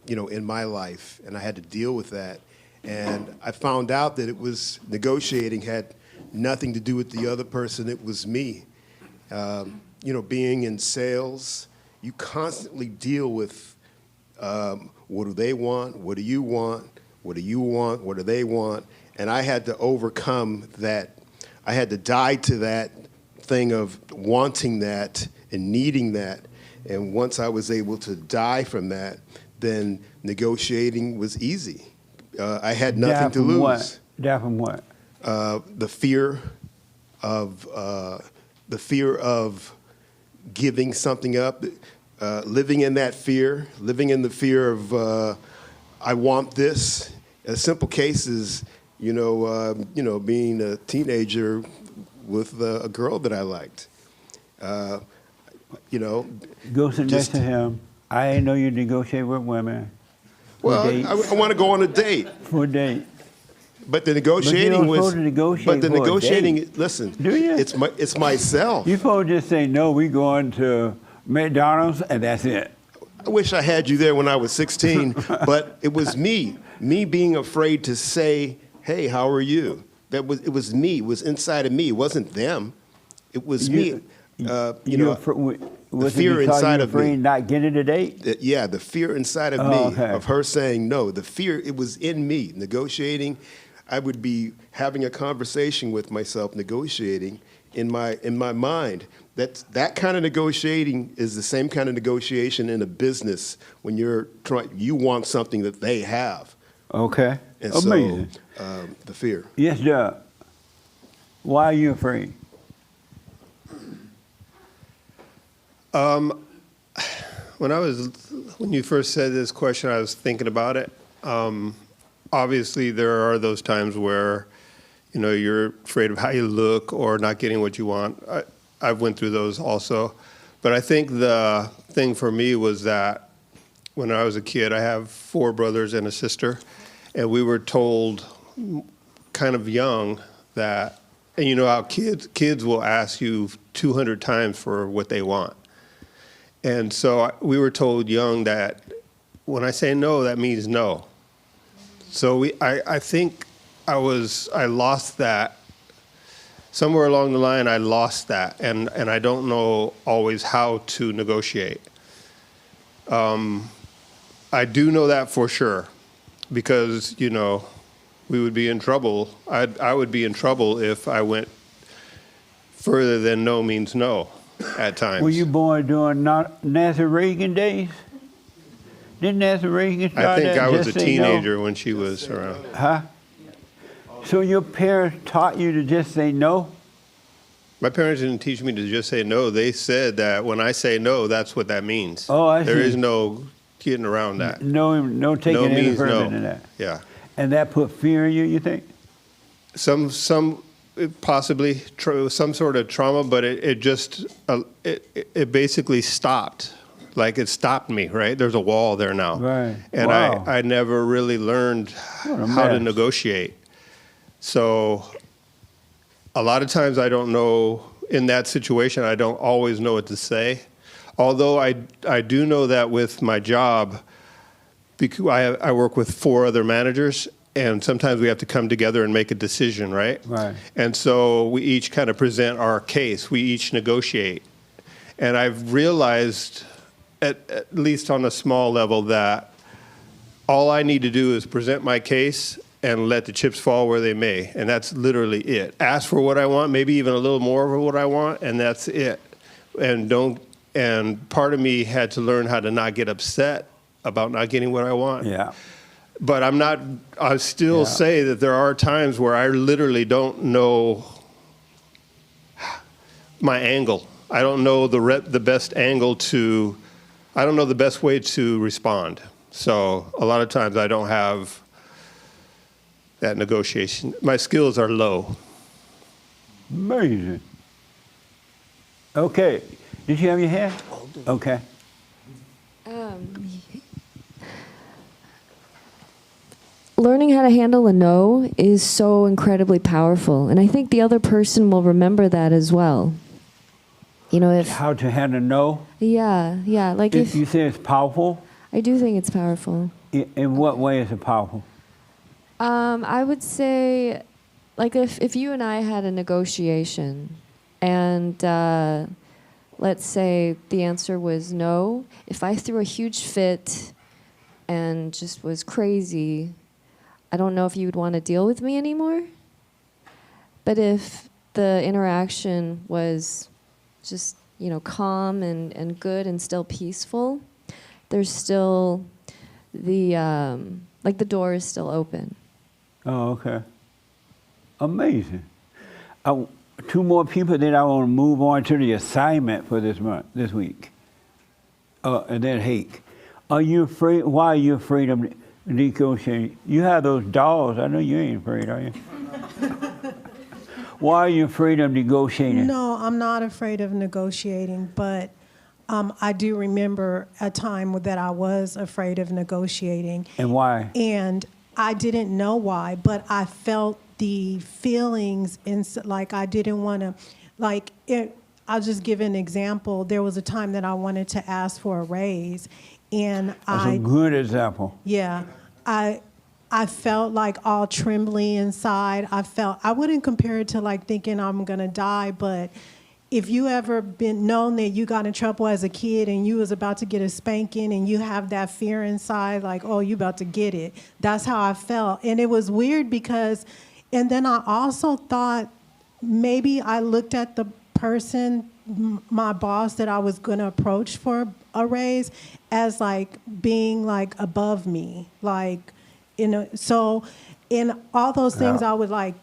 in my life, and I had to deal with that. And I found out that it was negotiating had nothing to do with the other person. It was me. Being in sales, you constantly deal with what do they want? What do you want? What do you want? What do they want? And I had to overcome that. I had to die to that thing of wanting that and needing that. And once I was able to die from that, then negotiating was easy. I had nothing to lose. What? Die from what? The fear of giving something up, living in that fear, living in the fear of I want this. A simple case is, being a teenager with a girl that I liked. Go sit next to him. I didn't know you negotiate with women. Well, I want to go on a date. For a date. But the negotiating was. Date. Listen. Do you? It's myself. You supposed to just say no. We going to McDonald's and that's it. I wish I had you there when I was 16, but it was me being afraid to say, "Hey, how are you?" It was me. It was inside of me. It wasn't them. It was me. The fear inside of me. Not getting a date. Yeah, the fear inside of me of her saying no. The fear, it was in me. Negotiating, I would be having a conversation with myself, negotiating in my mind. That kind of negotiating is the same kind of negotiation in a business when you want something that they have. Okay. And amazing. So, the fear. Yes, Doug. Why are you afraid? When you first said this question, I was thinking about it. Obviously, there are those times where, you're afraid of how you look or not getting what you want. I've went through those also. But I think the thing for me was that when I was a kid, I have 4 brothers and a sister, and we were told kind of young that, and you know how kids will ask you 200 times for what they want. And so we were told young that when I say no, that means no. So I think I lost that. Somewhere along the line, I lost that, and I don't know always how to negotiate. I do know that for sure, because, we would be in trouble. I would be in trouble if I went further than no means no at times. Were you born during Nancy Reagan days? Didn't Nancy Reagan start I think that? I was a Just say no? teenager when she was around. Huh? So your parents taught you to just say no? My parents didn't teach me to just say no. They said that when I say no, that's what that means. Oh, I There see. is no getting around that. No taking No any means further no. than that. Yeah. And that put fear in you, you think? Some possibly some sort of trauma, but it just it basically stopped. Like it stopped me, right? There's a wall there now. Right. And Wow. I never really learned how to negotiate. So a lot of times I don't know, in that situation, I don't always know what to say. Although I do know that with my job, because I work with 4 other managers, and sometimes we have to come together and make a decision, right? Right. And so we each kind of present our case. We each negotiate. And I've realized, at least on a small level, that all I need to do is present my case and let the chips fall where they may. And that's literally it. Ask for what I want, maybe even a little more of what I want, and that's it. And part of me had to learn how to not get upset about not getting what I want. Yeah. But I still say that there are times where I literally don't know my angle. I don't know the best angle I don't know the best way to respond. So a lot of times I don't have that negotiation. My skills are low. Amazing. Okay. Did you have your hand? Okay. Learning how to handle a no is so incredibly powerful, and I think the other person will remember that as well. You know, if How to handle no? yeah, like if You say it's powerful? I do think it's powerful. In what way is it powerful? I would say, like if you and I had a negotiation, and let's say the answer was no, if I threw a huge fit and just was crazy, I don't know if you would want to deal with me anymore. But if the interaction was just, you know, calm and good and still peaceful, there's still the, like the door is still open. Oh, okay. Amazing. Two more people, then I want to move on to the assignment for this week. And then Hake. Are you afraid? Why are you afraid of negotiating? You have those dolls. I know you ain't afraid, are you? Why are you afraid of negotiating? No, I'm not afraid of negotiating, but I do remember a time that I was afraid of negotiating. And why? And I didn't know why, but I felt the feelings, like I didn't want to, like, I'll just give an example. There was a time that I wanted to ask for a raise, and That's a good example. yeah, I felt like all trembly inside. I wouldn't compare it to like thinking I'm gonna die, but if you ever been known that you got in trouble as a kid and you was about to get a spanking and you have that fear inside, like, oh, you about to get it. That's how I felt. And it was weird because, and then I also thought maybe I looked at the person, my boss that I was gonna approach for a raise, as like being like above me. Like, you know, so in all those things, I would like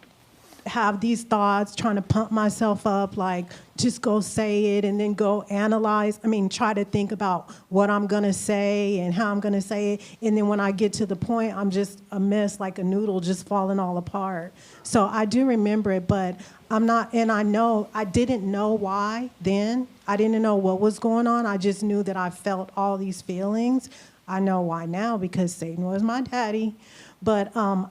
have these thoughts, trying to pump myself up, like just go say it and then go analyze. I mean, try to think about what I'm gonna say and how I'm gonna say it. And then when I get to the point, I'm just a mess, like a noodle just falling all apart. So I do remember it, but I'm not, and I didn't know why then. I didn't know what was going on. I just knew that I felt all these feelings. I know why now because Satan was my daddy. But I'm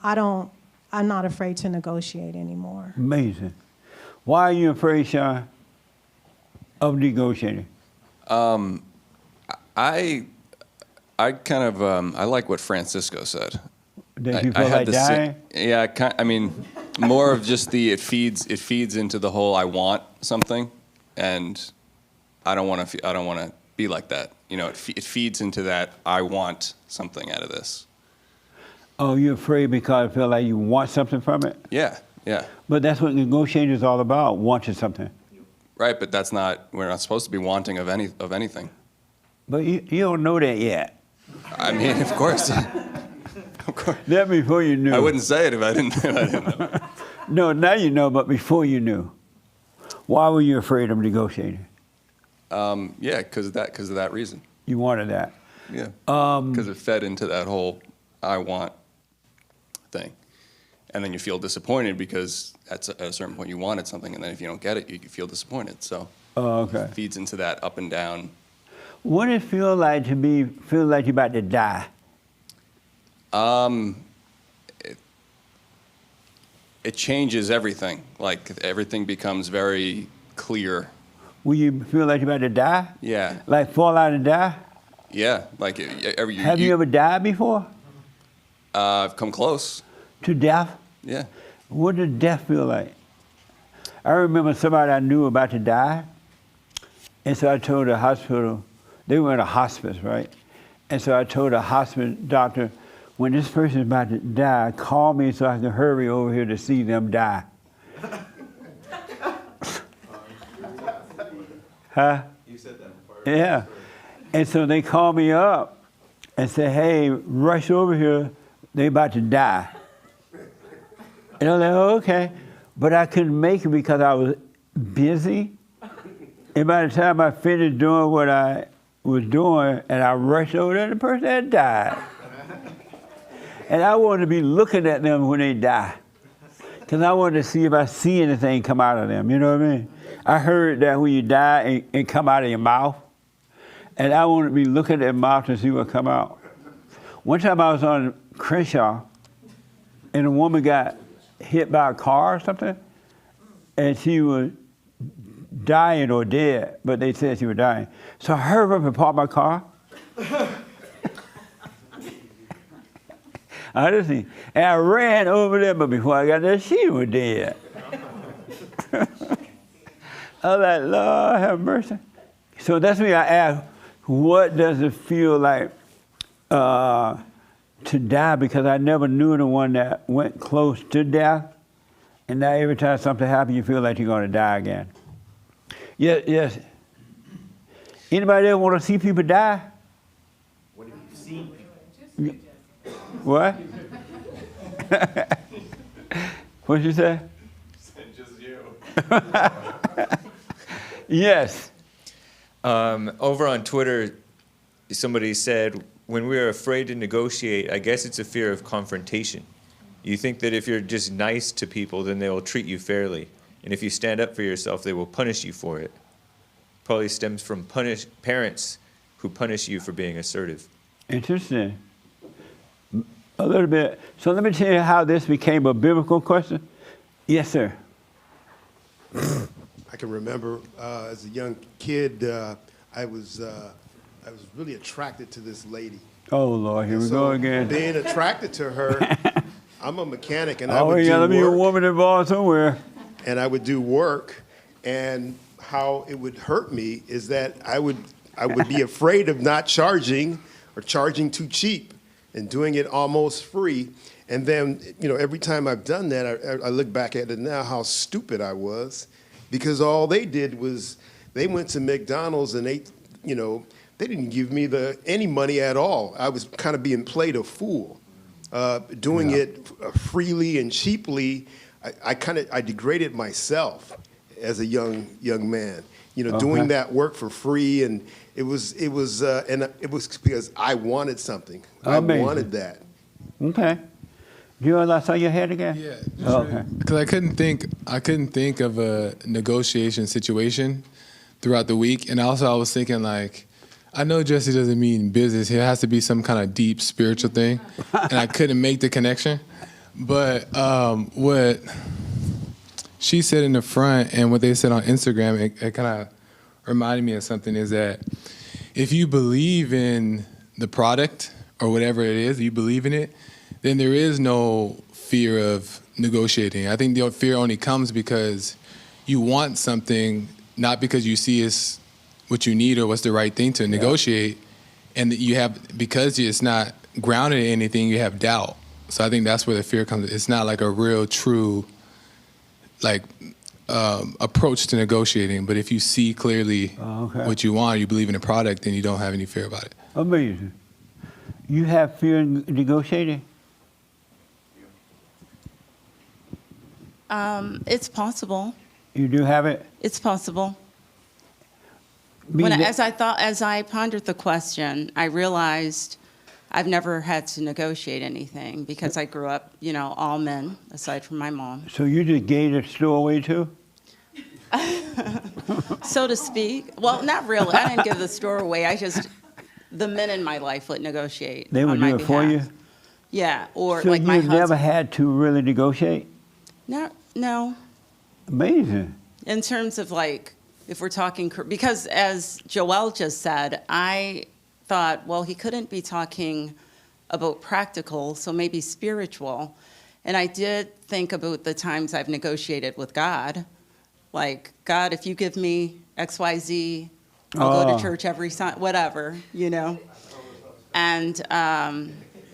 not afraid to negotiate anymore. Amazing. Why are you afraid, Sean, of negotiating? I kind of I like what Francisco said. That you feel like dying? Yeah, I mean, more of just it feeds into the whole I want something, and I don't want to be like that. You know, it feeds into that I want something out of this. Oh, you're afraid because you feel like you want something from it? Yeah. But that's what negotiating is all about, wanting something. Right, but we're not supposed to be wanting of anything. But you don't know that yet. I mean, of course. Of course. That before you knew. I wouldn't say it if I didn't know. No, now you know, but before you knew. Why were you afraid of negotiating? Yeah, because of that reason. You wanted that. Yeah. Because it fed into that whole I want thing. And then you feel disappointed because at a certain point you wanted something, and then if you don't get it, you feel disappointed. So it feeds into that up and down. What does it feel like feel like you're about to die? It changes everything. Like everything becomes very clear. Will you feel like you're about to die? Yeah. Like fall out and die? Yeah. Like Have you ever died before? I've come close. To death? Yeah. What does death feel like? I remember somebody I knew about to die, and so I told the hospital, they were in a hospice, right? And so I told the hospice doctor, when this person is about to die, call me so I can hurry over here to see them die. Huh? You said that before. Yeah. And so they called me up and said, hey, rush over here, they about to die. And I was like, oh, okay. But I couldn't make it because I was busy. And by the time I finished doing what I was doing and I rushed over there, the person had died. And I wanted to be looking at them when they die. Because I wanted to see if I see anything come out of them, you know what I mean? I heard that when you die, it come out of your mouth. And I wanted to be looking at their mouth to see what come out. One time I was on Crenshaw, and a woman got hit by a car or something, and she was dying or dead, but they said she was dying. So I hurried up and parked my car. Honestly, and I ran over there, but before I got there, she was dead. I was like, Lord have mercy. So that's when I asked, what does it feel like to die? Because I never knew anyone that went close to death. And now every time something happens, you feel like you're going to die again. Yes, yes. Anybody ever want to see people die? What have you seen? What? What'd you say? Just you. Yes. Over on Twitter, somebody said, when we are afraid to negotiate, I guess it's a fear of confrontation. You think that if you're just nice to people, then they will treat you fairly. And if you stand up for yourself, they will punish you for it. Probably stems from parents who punish you for being assertive. Interesting. A little bit. So let me tell you how this became a biblical question. Yes, sir. I can remember as a young kid, I was really attracted to this lady. Oh, Lord, here we go again. Being attracted to her, I'm a mechanic, and I Oh, would yeah, do let me be a work, woman involved somewhere. and I would do work, and how it would hurt me is that I would be afraid of not charging or charging too cheap and doing it almost free. And then, every time I've done that, I look back at it now, how stupid I was, because all they did was they went to McDonald's and they didn't give me any money at all. I was kind of being played a fool. Doing it freely and cheaply, I degraded myself as a young man. Doing that work for free, and it was because I wanted something. Amazing. I wanted that. Okay. Do you want to saw your head again? Yeah. Oh, okay. Because I couldn't think of a negotiation situation throughout the week, and also I was thinking like, I know Jesse doesn't mean business. It has to be some kind of deep spiritual thing, and I couldn't make the connection. But what she said in the front and what they said on Instagram, it kind of reminded me of something, is that if you believe in the product or whatever it is, you believe in it, then there is no fear of negotiating. I think the fear only comes because you want something, not because you see it's what you need or what's the right thing to negotiate, and that you have, because it's not grounded in anything, you have doubt. So I think that's where the fear comes. It's not like a real, true, approach to negotiating. But if you see clearly what you want, you believe in the product, then you don't have any fear about it. Amazing. You have fear in negotiating? It's possible. You do have it? It's possible. Meaning As I pondered the question, I realized I've never had to negotiate anything because I grew up, all men, aside from my mom. So you just gave the store away too? So to speak. Well, not really. I didn't give the store away. The men in my life would negotiate. They would on my do it for you? behalf. Yeah, or So like my you've husband. never had to really negotiate? No. Amazing. In terms of if we're talking, because as Joel just said, I thought, well, he couldn't be talking about practical, so maybe spiritual. And I did think about the times I've negotiated with God. Like, God, if you give me X, Y, Z, I'll go to church every Sunday, whatever, And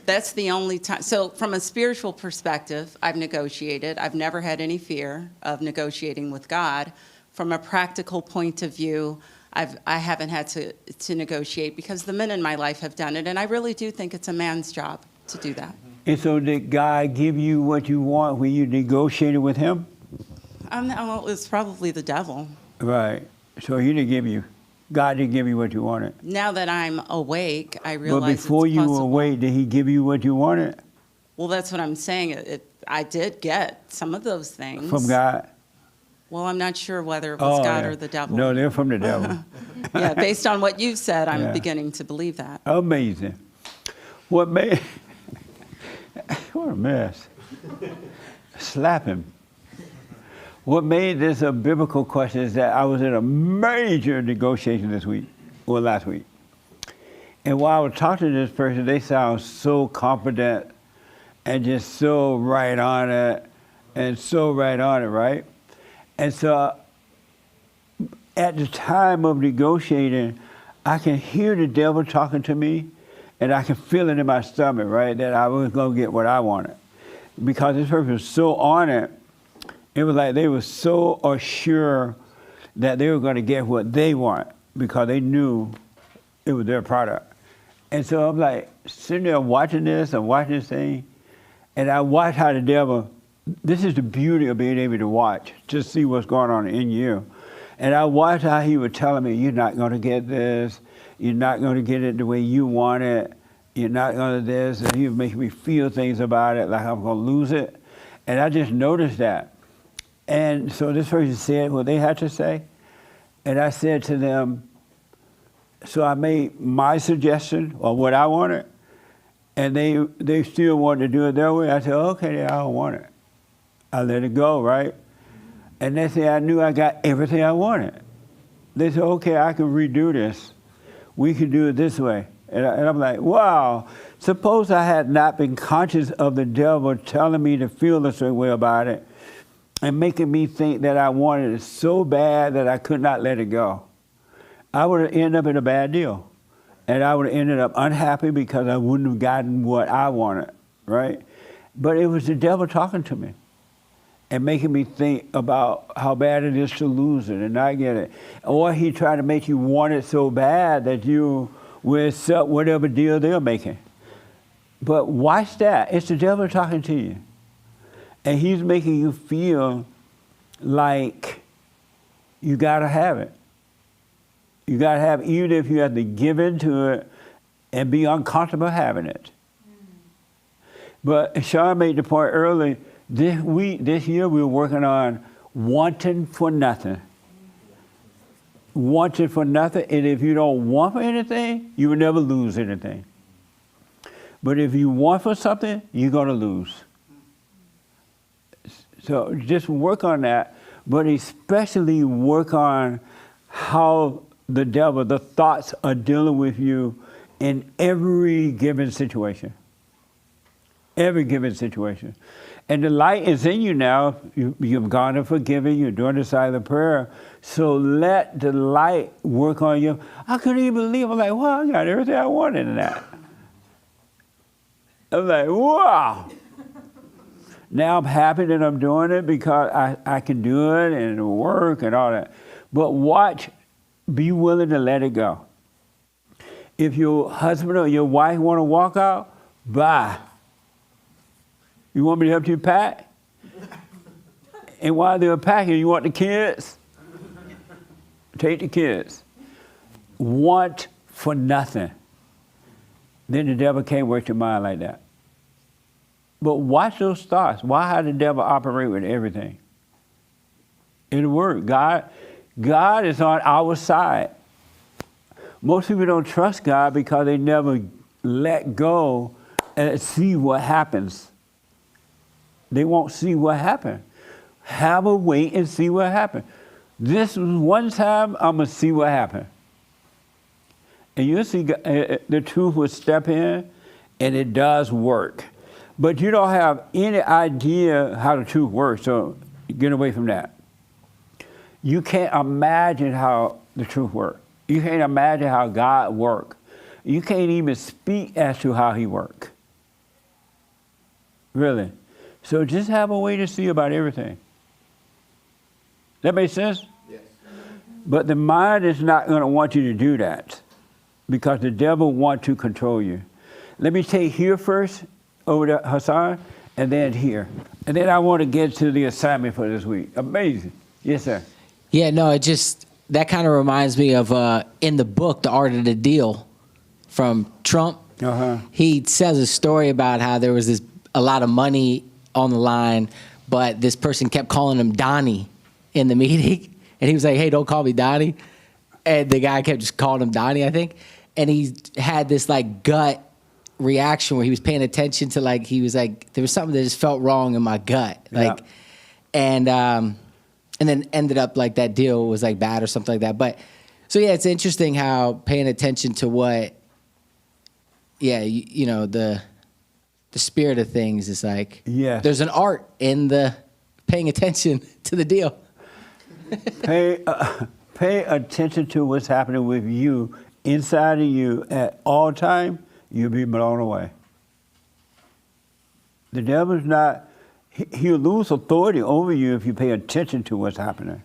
that's the only time. So from a spiritual perspective, I've negotiated. I've never had any fear of negotiating with God. From a practical point of view, I haven't had to negotiate because the men in my life have done it, and I really do think it's a man's job to do that. And so did God give you what you want when you negotiated with him? Well, it's probably the devil. Right. So God didn't give you what you wanted. Now that I'm awake, I realize But before it's you were possible. awake, did he give you what you wanted? Well, that's what I'm saying. I did get some of those things. From God? Well, I'm not sure whether it was God yeah. or the devil. No, they're from the devil. Yeah, based on what you've said, I'm Yeah. beginning to believe that. Amazing. What made, what a mess. Slap him. What made this a biblical question is that I was in a major negotiation last week. And while I was talking to this person, they sound so confident and just so right on it, right? And so at the time of negotiating, I can hear the devil talking to me, and I can feel it in my stomach, right, that I was going to get what I wanted. Because this person was so on it, it was like they were so assured that they were going to get what they want because they knew it was their product. And so I'm like sitting there watching this thing, and I watch how the devil, this is the beauty of being able to watch, just see what's going on in you. And I watched how he was telling me, you're not going to get this, you're not going to get it the way you want it, you're not going to this, and he was making me feel things about it, like I'm going to lose it. And I just noticed that. And so this person said what they had to say, and I said to them, so I made my suggestion of what I wanted, and they still wanted to do it their way. I said, okay, I don't want it. I let it go, right? And they said, I knew I got everything I wanted. They said, okay, I can redo this. We can do it this way. And I'm like, wow, suppose I had not been conscious of the devil telling me to feel a certain way about it and making me think that I wanted it so bad that I could not let it go. I would have ended up in a bad deal. And I would have ended up unhappy because I wouldn't have gotten what I wanted, right? But it was the devil talking to me and making me think about how bad it is to lose it and not get it. Or he tried to make you want it so bad that you will accept whatever deal they're making. But watch that. It's the devil talking to you. And he's making you feel like you got to have it. You got to have it, even if you have to give into it and be uncomfortable having it. But Sean made the point early, this year we were working on wanting for nothing. Wanting for nothing, and if you don't want for anything, you will never lose anything. But if you want for something, you're going to lose. So just work on that, but especially work on how the devil, the thoughts are dealing with you in every given situation. Every given situation. And the light is in you now. You've gone and forgiven. You're doing the silent prayer. So let the light work on you. I couldn't even believe. I'm like, wow, I got everything I wanted in that. I'm like, wow. Now I'm happy that I'm doing it because I can do it and it'll work and all that. But watch, be willing to let it go. If your husband or your wife want to walk out, bye. You want me to help you pack? And while they're packing, you want the kids? Take the kids. Want for nothing. Then the devil can't work your mind like that. But watch those thoughts. Why how the devil operate with everything? It'll work. God is on our side. Most people don't trust God because they never let go and see what happens. They won't see what happened. Have a wait and see what happened. This was one time, I'm going to see what happened. And you'll see the truth will step in, and it does work. But you don't have any idea how the truth works, so get away from that. You can't imagine how the truth works. You can't imagine how God works. You can't even speak as to how he works. Really. So just have a way to see about everything. That makes sense? Yes. But the mind is not going to want you to do that because the devil wants to control you. Let me take here first, over to Hassan, and then here. And then I want to get to the assignment for this week. Amazing. Yes, sir. Yeah, no, it just, that kind of reminds me of in the book, The Art of the Deal from Trump. He says a story about how there was a lot of money on the line, but this person kept calling him Donnie in the meeting. And he was like, hey, don't call me Donnie. And the guy kept just calling him Donnie, I think. And he had this like gut reaction where he was paying attention to like, he was like, there was something that just felt wrong in my gut. Like, and then ended up like that deal was like bad or something like that. But so yeah, it's interesting how paying attention to what, you know, the spirit of things is like, there's an art in the paying attention to the deal. Pay attention to what's happening with you, inside of you at all time, you'll be blown away. The devil's not, he'll lose authority over you if you pay attention to what's happening.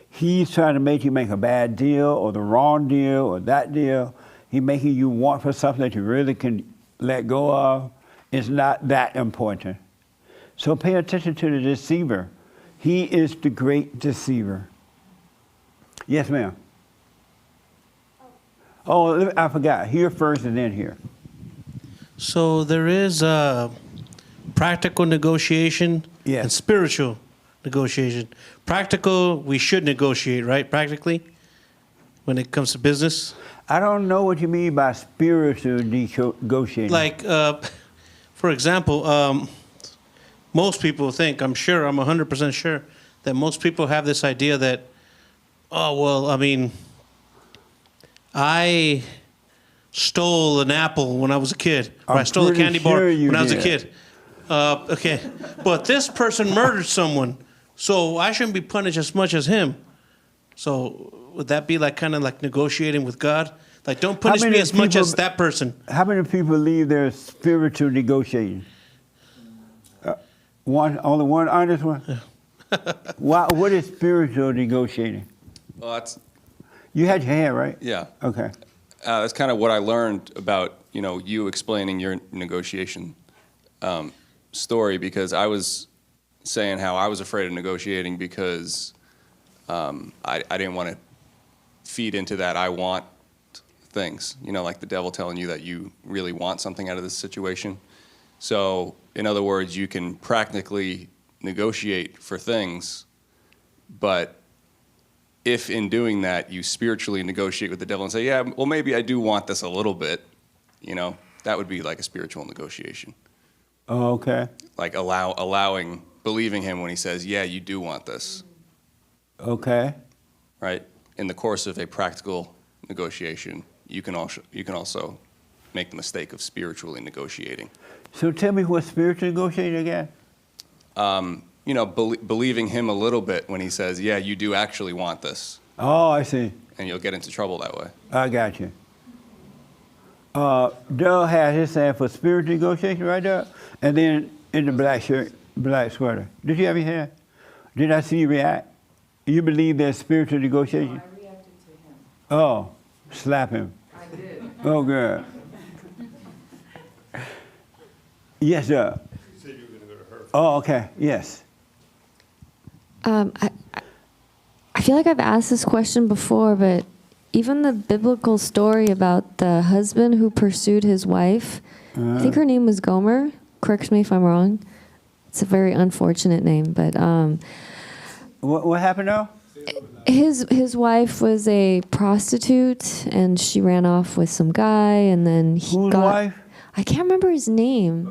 He's trying to make you make a bad deal or the wrong deal or that deal. He's making you want for something that you really can let go of. It's not that important. So pay attention to the deceiver. He is the great deceiver. Yes, ma'am. Oh, I forgot. Here first and then here. So there is practical negotiation and spiritual negotiation. Practical, we should negotiate, right? Practically, when it comes to business. I don't know what you mean by spiritual negotiating. Like, for example, most people think, I'm 100% sure, that most people have this idea that, oh, well, I mean, I stole an apple when I was a kid, or I stole a candy bar when I was a kid. Okay, but this person murdered someone, so I shouldn't be punished as much as him. So would that be like kind of like negotiating with God? Like, don't punish me as much as that person. How many people believe there's spiritual negotiating? Only one honest one? What is spiritual negotiating? Well, that's... You had your hand, right? Yeah. Okay. That's kind of what I learned about, you explaining your negotiation story, because I was saying how I was afraid of negotiating because I didn't want to feed into that I want things, like the devil telling you that you really want something out of this situation. So, in other words, you can practically negotiate for things, but if in doing that you spiritually negotiate with the devil and say, yeah, well, maybe I do want this a little bit, that would be like a spiritual negotiation. Oh, okay. Like believing him when he says, yeah, you do want this. Okay. Right? In the course of a practical negotiation, you can also make the mistake of spiritually negotiating. So tell me what spiritual negotiating again? Believing him a little bit when he says, yeah, you do actually want this. Oh, I see. And you'll get into trouble that way. I got you. Doug had his hand for spiritual negotiation right there, and then in the black shirt, black sweater. Did you have your hand? Did I see you react? You believe there's spiritual negotiation? No, I reacted to him. Oh, slap him. I did. Oh, good. Yes, sir. You said you were going to go to her. Oh, okay. Yes. I feel like I've asked this question before, but even the biblical story about the husband who pursued his wife, I think her name was Gomer. Correct me if I'm wrong. It's a very unfortunate name, but what happened now? His wife was a prostitute, and she ran off with some guy, and then he Whose wife? I can't remember his name.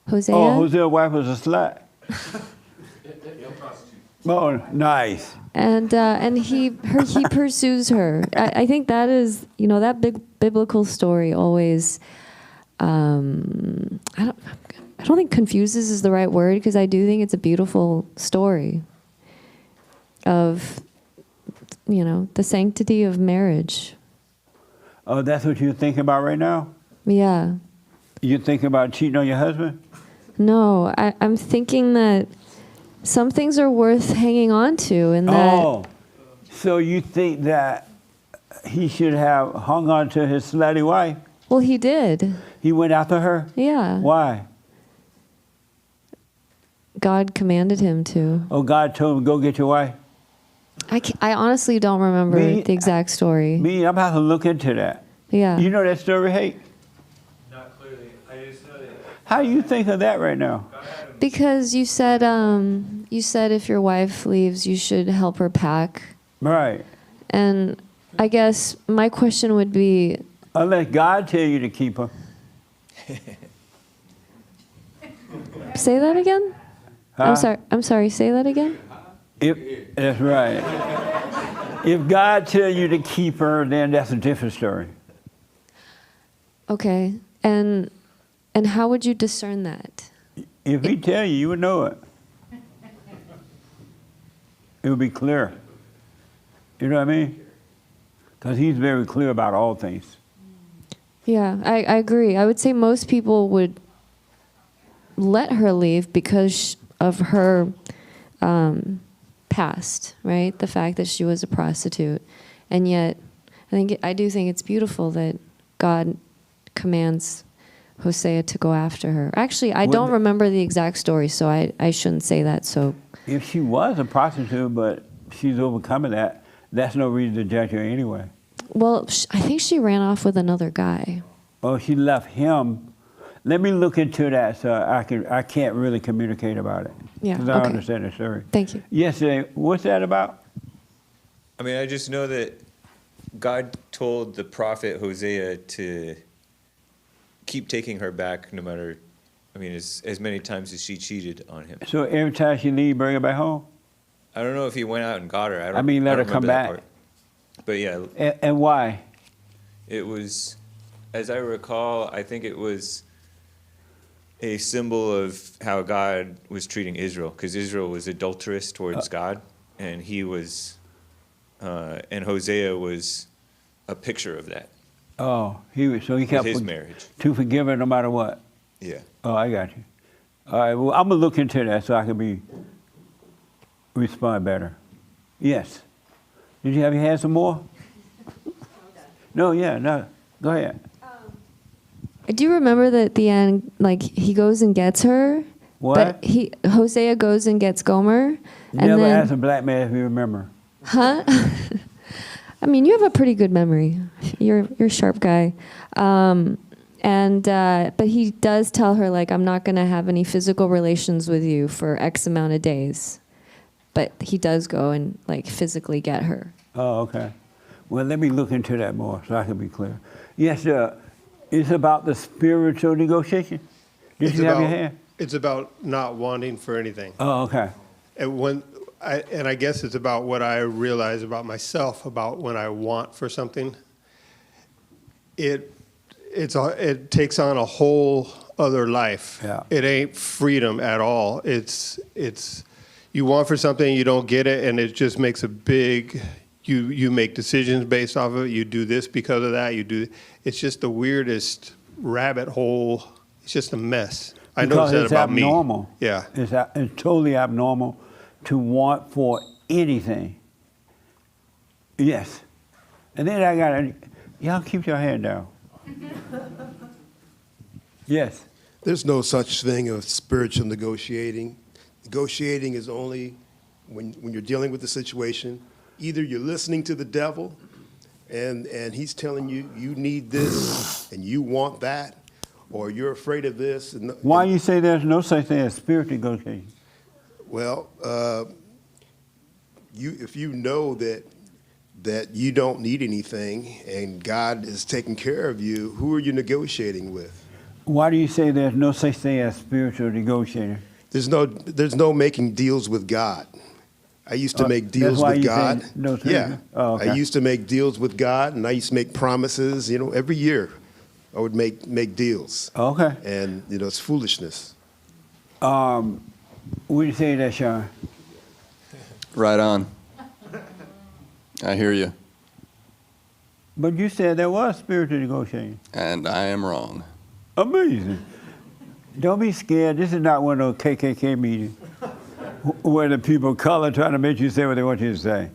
Hosea. Oh, Hosea's wife was a slut. Oh, nice. And he pursues her. I think that is, that big biblical story always. I don't think confuses is the right word, because I do think it's a beautiful story of, the sanctity of marriage. Oh, that's what you're thinking about right now? Yeah. You're thinking about cheating on your husband? No, I'm thinking that some things are worth hanging on to, and that. Oh, so you think that he should have hung on to his slutty wife? Well, he did. He went after her? Yeah. Why? God commanded him to. Oh, God told him, go get your wife? I honestly don't remember the exact story. I'm about to look into that. Yeah. You know that story, Hate? Not clearly. I just know that. How do you think of that right now? God had him Because you said if your wife leaves, you should help her pack. Right. And I guess my question would be, unless God tell you to keep her. say that again? Huh? I'm sorry, say that again? That's right. If God tell you to keep her, then that's a different story. Okay. And how would you discern that? If he tell you, you would know it. It would be clear. You know what I mean? Because he's very clear about all things. Yeah, I agree. I would say most people would let her leave because of her past, right? The fact that she was a prostitute. And yet, I do think it's beautiful that God commands Hosea to go after her. Actually, I don't remember the exact story, so I shouldn't say that. So, if she was a prostitute, but she's overcoming that, that's no reason to judge her anyway. well, I think she ran off with another guy. Oh, she left him. Let me look into that so I can't really communicate about it. Yeah, Because I okay. understand the story. Thank you. Yesterday, what's that about? I mean, I just know that God told the prophet Hosea to keep taking her back no matter, I mean, as many times as she cheated on him. So every time she leave, bring her back home? I don't know if he went out and got her. I mean, let her don't come remember that back. part. But yeah. And why? It was, as I recall, I think it was a symbol of how God was treating Israel, because Israel was adulterous towards God, and he was, and Hosea was a picture of that. Oh, so he With kept his marriage. to forgive her no matter what. Yeah. Oh, I got you. All right. Well, I'm gonna look into that so I can respond better. Yes. Did you had some more? No. Yeah. No. Go ahead. I do remember that at the end, like, he goes and gets her. What? But Hosea goes and gets Gomer. And Never then, asked a black man if he remember. Huh? I mean, you have a pretty good memory. You're a sharp guy. But he does tell her, like, I'm not going to have any physical relations with you for X amount of days. But he does go and, like, physically get her. Oh, okay. Well, let me look into that more so I can be clear. Yes, it's about the spiritual negotiation. Did you have your hand? It's about not wanting for anything. Oh, okay. And I guess it's about what I realize about myself about when I want for something. It takes on a whole other life. Yeah. It ain't freedom at all. It's you want for something, you don't get it, and it just makes a big. You make decisions based off of it. You do this because of that. It's just the weirdest rabbit hole. It's just a mess. I noticed that about me. It's abnormal. Yeah. It's totally abnormal to want for anything. Yes. And then y'all keep your hand down. Yes. There's no such thing as spiritual negotiating. Negotiating is only when you're dealing with the situation. Either you're listening to the devil and he's telling you you need this and you want that, or you're afraid of this. Why you say there's no such thing as spiritual negotiation? Well, if you know that you don't need anything and God is taking care of you, who are you negotiating with? Why do you say there's no such thing as spiritual negotiating? There's no making deals with God. I used to make deals with God. Yeah. Oh, okay. I used to make deals with God, and I used to make promises. Every year I would make deals. Okay. And it's foolishness. What do you say to that, Sean? Right on. I hear you. But you said there was spiritual negotiating. And I am wrong. Amazing. Don't be scared. This is not one of those KKK meetings where the people of color trying to make you say what they want you to say.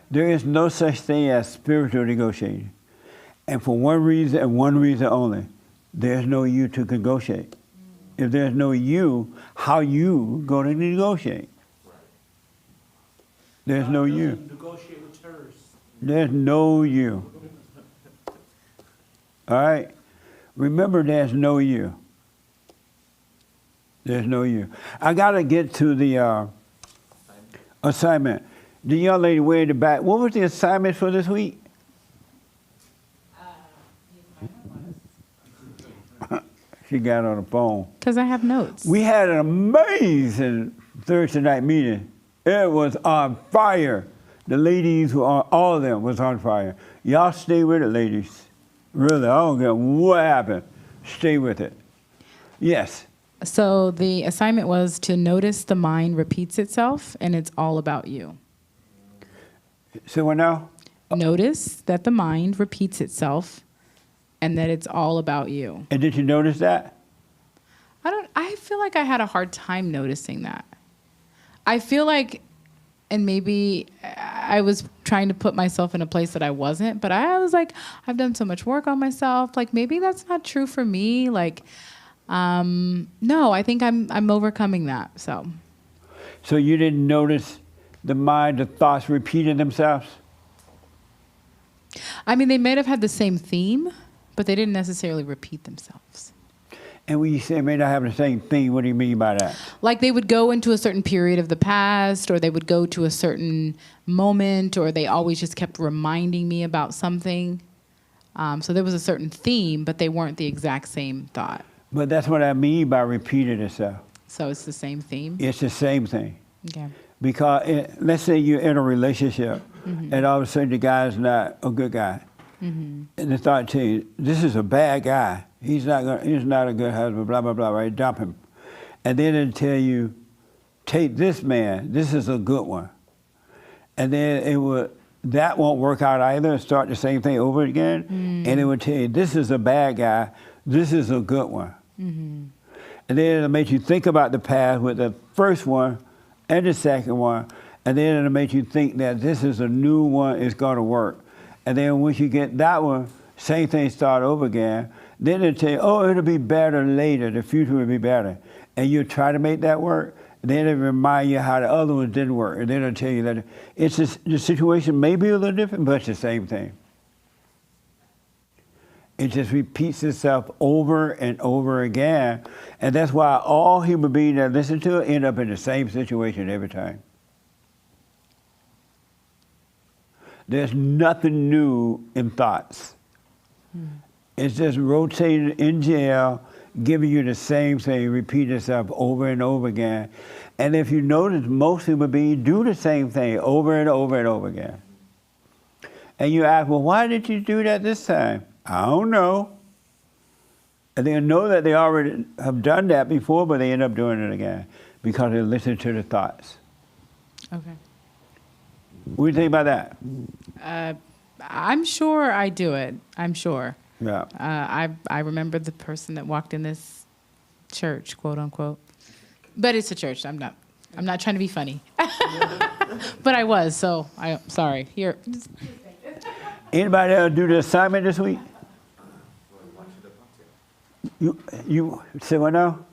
There is no such thing as spiritual negotiating. And for one reason and one reason only, there's no you to negotiate. If there's no you, how you going to negotiate? There's no you. Negotiate with terrorists. There's no you. All right? Remember, there's no you. There's no you. I got to get to the assignment. The young lady way in the back, what was the assignment for this week? She got on the phone. Because I have notes. We had an amazing Thursday night meeting. It was on fire. The ladies were on, all of them was on fire. Y'all stay with it, ladies. Really, I don't care what happened. Stay with it. Yes. So the assignment was to notice the mind repeats itself and it's all about you. So what now? Notice that the mind repeats itself and that it's all about you. And did you notice that? I feel like I had a hard time noticing that. I feel like, and maybe I was trying to put myself in a place that I wasn't, but I was like, I've done so much work on myself. Like, maybe that's not true for me. Like, no, I think I'm overcoming that, so. So you didn't notice the mind, the thoughts repeating themselves? I mean, they may have had the same theme, but they didn't necessarily repeat themselves. And when you say may not have the same thing, what do you mean by that? Like they would go into a certain period of the past, or they would go to a certain moment, or they always just kept reminding me about something. So there was a certain theme, but they weren't the exact same thought. But that's what I mean by repeating itself. So it's the same theme? It's the same thing. Okay. Because let's say you're in a relationship, Mhm. and all of a sudden the guy's not a good guy. Mm-hmm. And they start telling you, this is a bad guy. He's not a good husband, blah, blah, blah, right? Dump him. And then they tell you, take this man, this is a good one. And then that won't work out either, and start the same thing over again. Mm. And it would tell you, this is a bad guy, this is a good one. Mm-hmm. And then it'll make you think about the past with the first one and the second one. And then it'll make you think that this is a new one, it's gonna work. And then once you get that one, same thing start over again. Then they'll tell you, oh, it'll be better later, the future will be better. And you try to make that work, then it'll remind you how the other ones didn't work. And then it'll tell you that it's just, the situation may be a little different, but it's the same thing. It just repeats itself over and over again. And that's why all human beings that listen to it end up in the same situation every time. There's nothing new in thoughts. It's just rotating in jail, giving you the same thing, repeat itself over and over again. And if you notice, most human beings do the same thing over and over and over again. And you ask, well, why did you do that this time? I don't know. And they know that they already have done that before, but they end up doing it again because they listen to the thoughts. Okay. What do you think about that? I'm sure I do it. I'm sure. Yeah. I remember the person that walked in this church, quote unquote. But it's a church. I'm not trying to be funny. But I was, so I'm sorry. Here. Anybody else do the assignment this week? You say what now?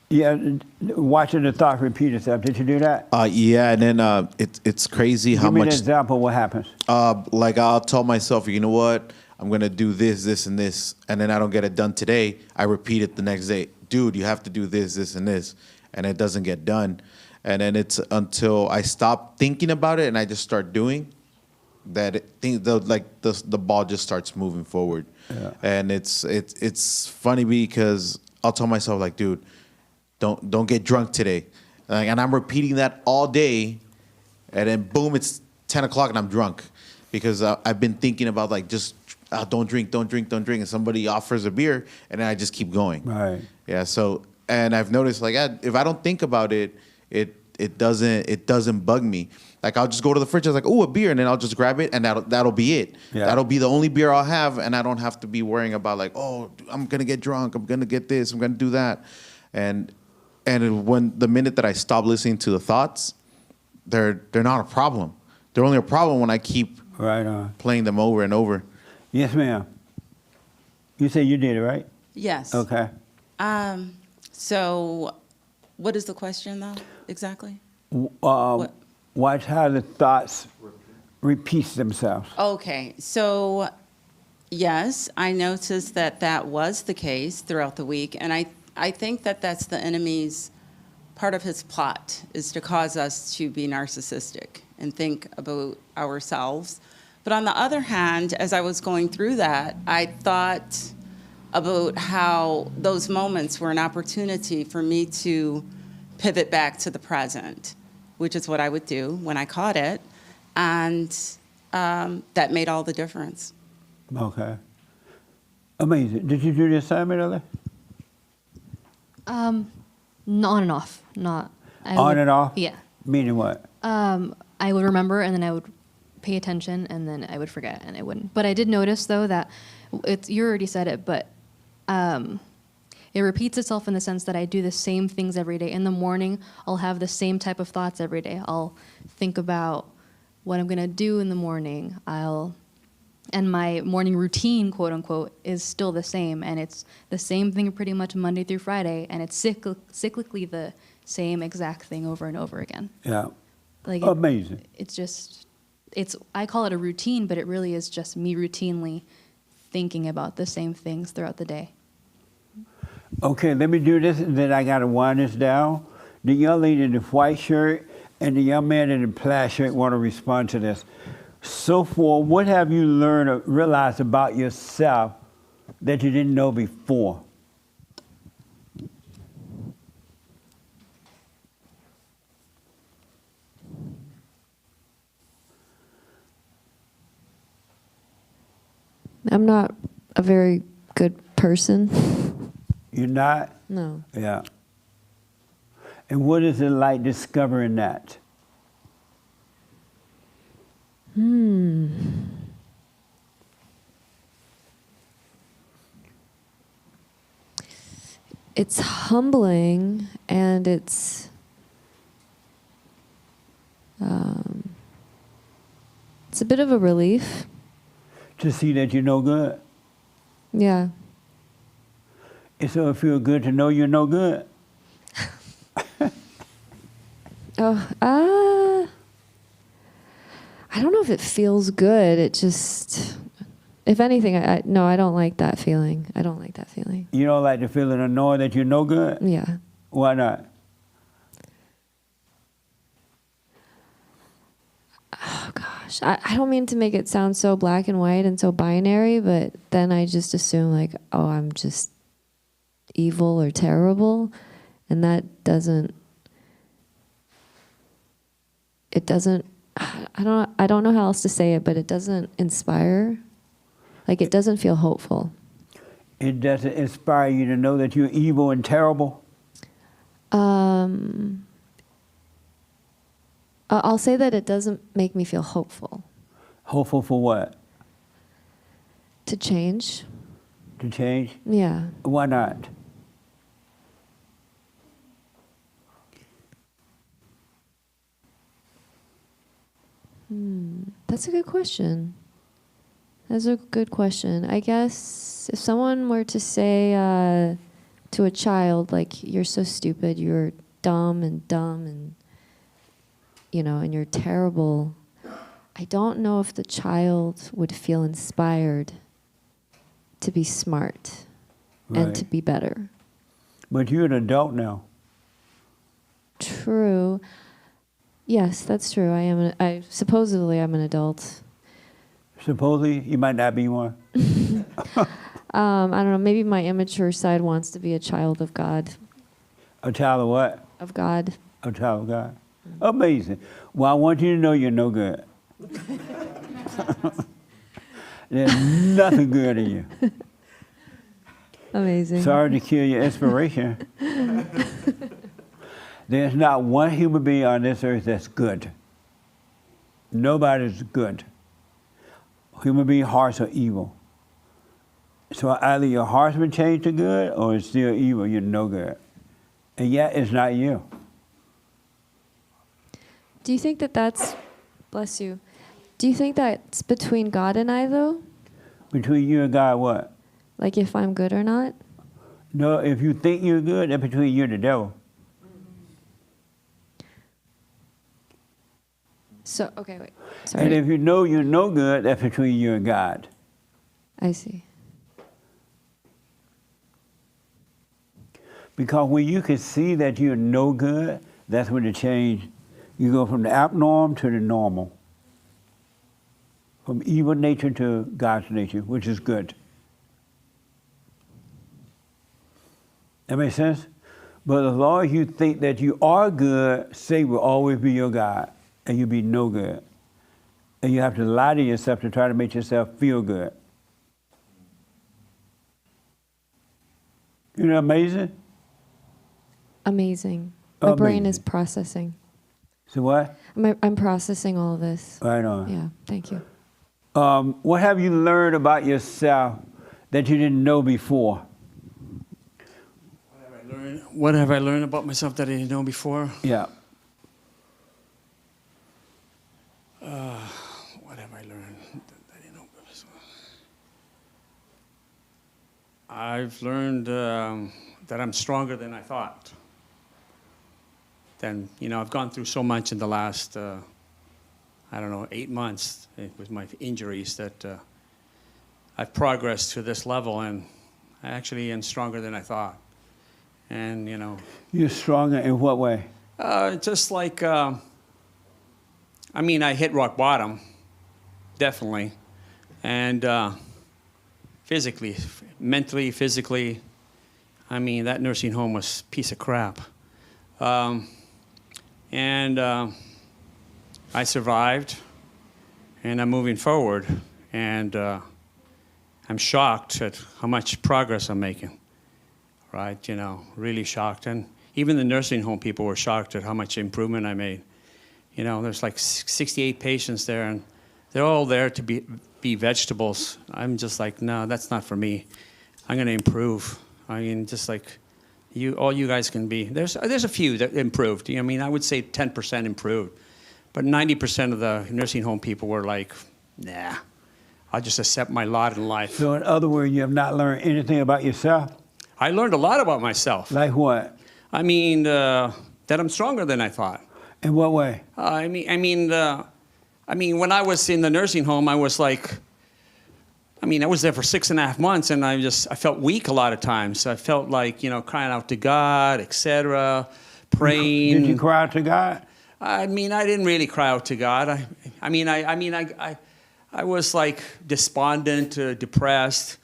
Yeah, watching the thought repeat itself. Did you do that? Yeah, and then it's crazy how Give me much. an example. What happens? Like I'll tell myself, you know what? I'm gonna do this, this, and this, and then I don't get it done today. I repeat it the next day. Dude, you have to do this, this, and this, and it doesn't get done. And then it's until I stop thinking about it and I just start doing that. The ball just starts moving forward. Yeah. And it's funny because I'll tell myself like, dude, don't get drunk today. And I'm repeating that all day, and then boom, it's 10 o'clock and I'm drunk because I've been thinking about like just don't drink, and somebody offers a beer, and then I just keep going. Right. Yeah. So, and I've noticed like if I don't think about it, it doesn't bug me. Like I'll just go to the fridge, I was like, oh, a beer, and then I'll just grab it, and that'll be it. Yeah. That'll be the only beer I'll have, and I don't have to be worrying about like, oh, I'm gonna get drunk, I'm gonna get this, I'm gonna do that, and when the minute that I stop listening to the thoughts, they're not a problem. They're only a problem when I keep playing them over and over. Yes, ma'am. You say you did it, right? Yes. Okay. So what is the question, though, exactly? Watch how the thoughts repeat themselves. Okay. So Yes, I noticed that that was the case throughout the week, and I think that that's the enemy's part of his plot, is to cause us to be narcissistic and think about ourselves. But on the other hand, as I was going through that, I thought about how those moments were an opportunity for me to pivot back to the present, which is what I would do when I caught it, and that made all the difference. Okay. Amazing. Did you do the assignment, Ellie? On and off, not. On and off? Yeah. Meaning what? I would remember, and then I would pay attention, and then I would forget, and I wouldn't. But I did notice, though, that you already said it, but it repeats itself in the sense that I do the same things every day. In the morning, I'll have the same type of thoughts every day. I'll think about what I'm going to do in the morning. And my morning routine, quote unquote, is still the same. And it's the same thing pretty much Monday through Friday. And it's cyclically the same exact thing over and over again. Yeah. Like amazing. I call it a routine, but it really is just me routinely thinking about the same things throughout the day. Okay, let me do this, and then I got to wind this down. The young lady in the white shirt and the young man in the plaid shirt want to respond to this. So far, what have you learned or realized about yourself that you didn't know before? I'm not a very good person. You're not? No. Yeah. And what is it like discovering that? It's humbling, and it's a bit of a relief. To see that you're no good? Yeah. And so it feels good to know you're no good? I don't know if it feels good. It just, if anything, no, I don't like that feeling. I don't like that feeling. You don't like the feeling of knowing that you're no good? Yeah. Why not? Oh, gosh. I don't mean to make it sound so black and white and so binary, but then I just assume, like, oh, I'm just evil or terrible. And that doesn't, I don't know how else to say it, but it doesn't inspire. Like, it doesn't feel hopeful. It doesn't inspire you to know that you're evil and terrible? I'll say that it doesn't make me feel hopeful. Hopeful for what? To change. To change? Yeah. Why not? That's a good question. That's a good question. I guess if someone were to say to a child, like, you're so stupid, you're dumb, and you know, and you're terrible, I don't know if the child would feel inspired to be smart and to be better. But you're an adult now. True. Yes, that's true. I supposedly I'm an adult. Supposedly, you might not be one. I don't know. Maybe my immature side wants to be a child of God. A child of what? Of God. A child of God. Amazing. Well, I want you to know you're no good. There's nothing good in you. Amazing. Sorry to kill your inspiration. There's not one human being on this earth that's good. Nobody's good. Human being hearts are evil. So either your heart's been changed to good or it's still evil, you're no good. And yet it's not you. Do you think that that's, bless you, do you think that's between God and I, though? Between you and God, what? Like, if I'm good or not? No, if you think you're good, that's between you and the devil. So, okay, wait. Sorry. And if you know you're no good, that's between you and God. I see. Because when you can see that you're no good, that's when the change, you go from the abnormal to the normal. From evil nature to God's nature, which is good. That makes sense? But as long as you think that you are good, Satan will always be your God, and you'll be no good. And you have to lie to yourself to try to make yourself feel good. Isn't that amazing? Amazing. My brain is Amazing. processing. So what? I'm processing all of this. Right on. Yeah, thank you. What have you learned about yourself that you didn't know before? What have I learned about myself that I didn't know before? Yeah. What have I learned that I didn't know before? I've learned that I'm stronger than I thought. Then, I've gone through so much in the last, 8 months with my injuries that I've progressed to this level, and I actually am stronger than I thought. And, You're stronger in what way? just like, I hit rock bottom, definitely. And physically, mentally, physically, that nursing home was a piece of crap. And I survived, and I'm moving forward. And I'm shocked at how much progress I'm making. Right, really shocked. And even the nursing home people were shocked at how much improvement I made. There's like 68 patients there, and they're all there to be vegetables. I'm just like, no, that's not for me. I'm going to improve. Just like all you guys can be. There's a few that improved. I would say 10% improved. But 90% of the nursing home people were like, nah, I'll just accept my lot in life. So in other words, you have not learned anything about yourself? I learned a lot about myself. Like what? That I'm stronger than I thought. In what way? When I was in the nursing home, I was like, I was there for 6.5 months, and I felt weak a lot of times. I felt like, crying out to God, etc., praying. Did you cry out to God? I didn't really cry out to God. I was like despondent, depressed.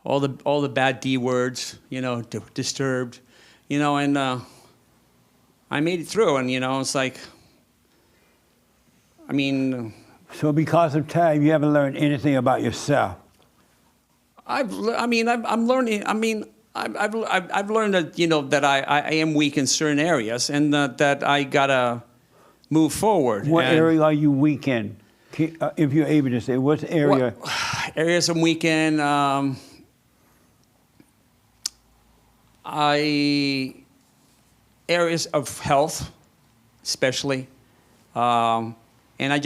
All the bad D words, disturbed, and I made it through, and it's like, So because of time, you haven't learned anything about yourself. I'm learning. I've learned that that I am weak in certain areas, and that I gotta move forward. What area are you weak in? If you're able to say, what area? Areas I'm weak in. Areas of health, especially, and I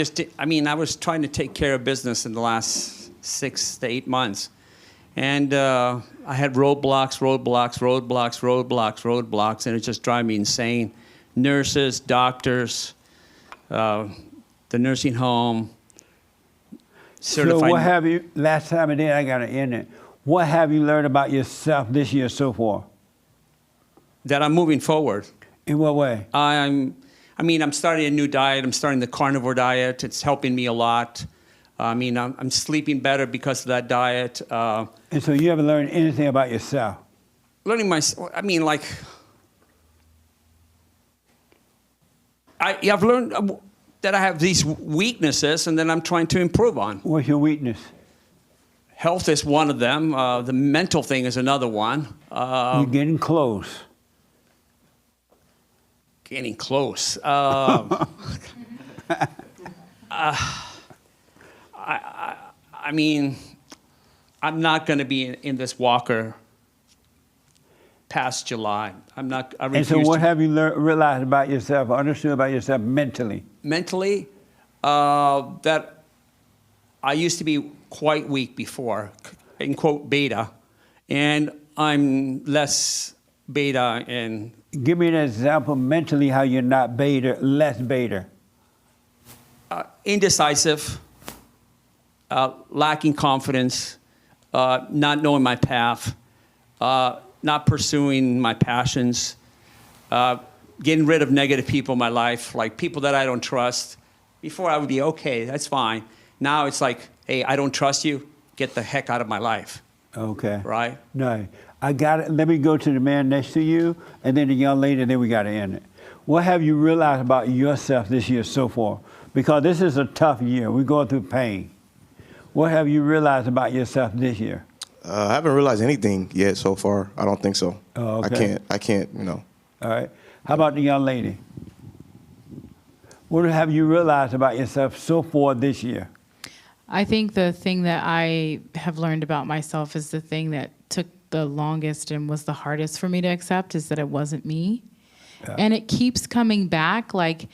was trying to take care of business in the last 6 to 8 months, and I had roadblocks, and it just drove me insane. Nurses, doctors, the nursing home, certified. So what have you, last time I did, I got to end it. What have you learned about yourself this year so far? That I'm moving forward. In what way? I'm starting a new diet. I'm starting the carnivore diet. It's helping me a lot. I'm sleeping better because of that diet. And so you haven't learned anything about yourself? I've learned that I have these weaknesses, and then I'm trying to improve on. What's your weakness? Health is one of them. The mental thing is another one. You're getting close. Getting close. I'm not going to be in this walker past July. And so what have you realized about yourself, understood about yourself mentally? Mentally, that I used to be quite weak before, in quote, beta, and I'm less beta and... Give me an example mentally how you're not beta, less beta. Indecisive, lacking confidence, not knowing my path, not pursuing my passions, getting rid of negative people in my life, like people that I don't trust. Before I would be okay, that's fine. Now it's like, hey, I don't trust you, get the heck out of my life. Okay. Right? No, I got it. Let me go to the man next to you, and then the young lady, and then we got to end it. What have you realized about yourself this year so far? Because this is a tough year. We're going through pain. What have you realized about yourself this year? I haven't realized anything yet so far. I don't think so. Oh, okay. I can't, you know. All right. How about the young lady? What have you realized about yourself so far this year? I think the thing that I have learned about myself is the thing that took the longest and was the hardest for me to accept is that it wasn't me. Yeah. And it keeps coming back. Like,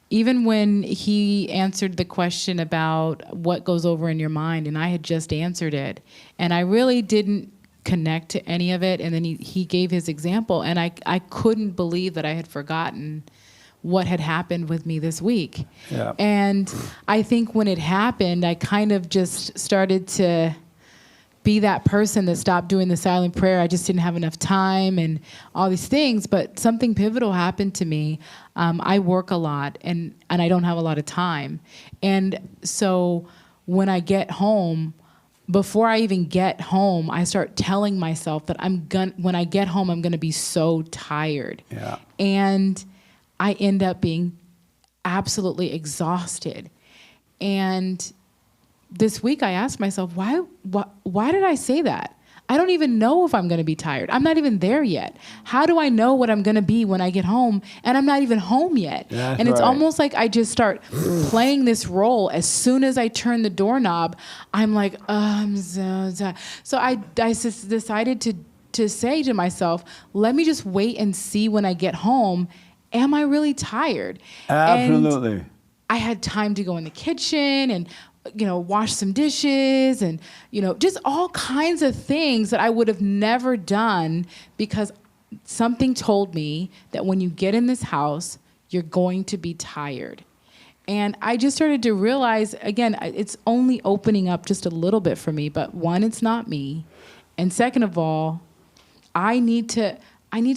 even when he answered the question about what goes over in your mind, and I had just answered it, and I really didn't connect to any of it, and then he gave his example, and I couldn't believe that I had forgotten what had happened with me this week. Yeah. And I think when it happened, I kind of just started to be that person that stopped doing the silent prayer. I just didn't have enough time and all these things, but something pivotal happened to me. I work a lot and I don't have a lot of time. And so when I get home, before I even get home, I start telling myself that when I get home, I'm gonna be so tired. Yeah. And I end up being absolutely exhausted. And this week I asked myself, why did I say that? I don't even know if I'm gonna be tired. I'm not even there yet. How do I know what I'm gonna be when I get home and I'm not even home yet? That's and it's right. almost like I just start playing this role. As soon as I turn the doorknob, I'm like, oh, I'm so tired. So I just decided to say to myself, let me just wait and see when I get home, am I really tired? Absolutely. And I had time to go in the kitchen and wash some dishes and, just all kinds of things that I would have never done because something told me that when you get in this house, you're going to be tired. And I just started to realize, again, it's only opening up just a little bit for me, but one, it's not me. And second of all, I need to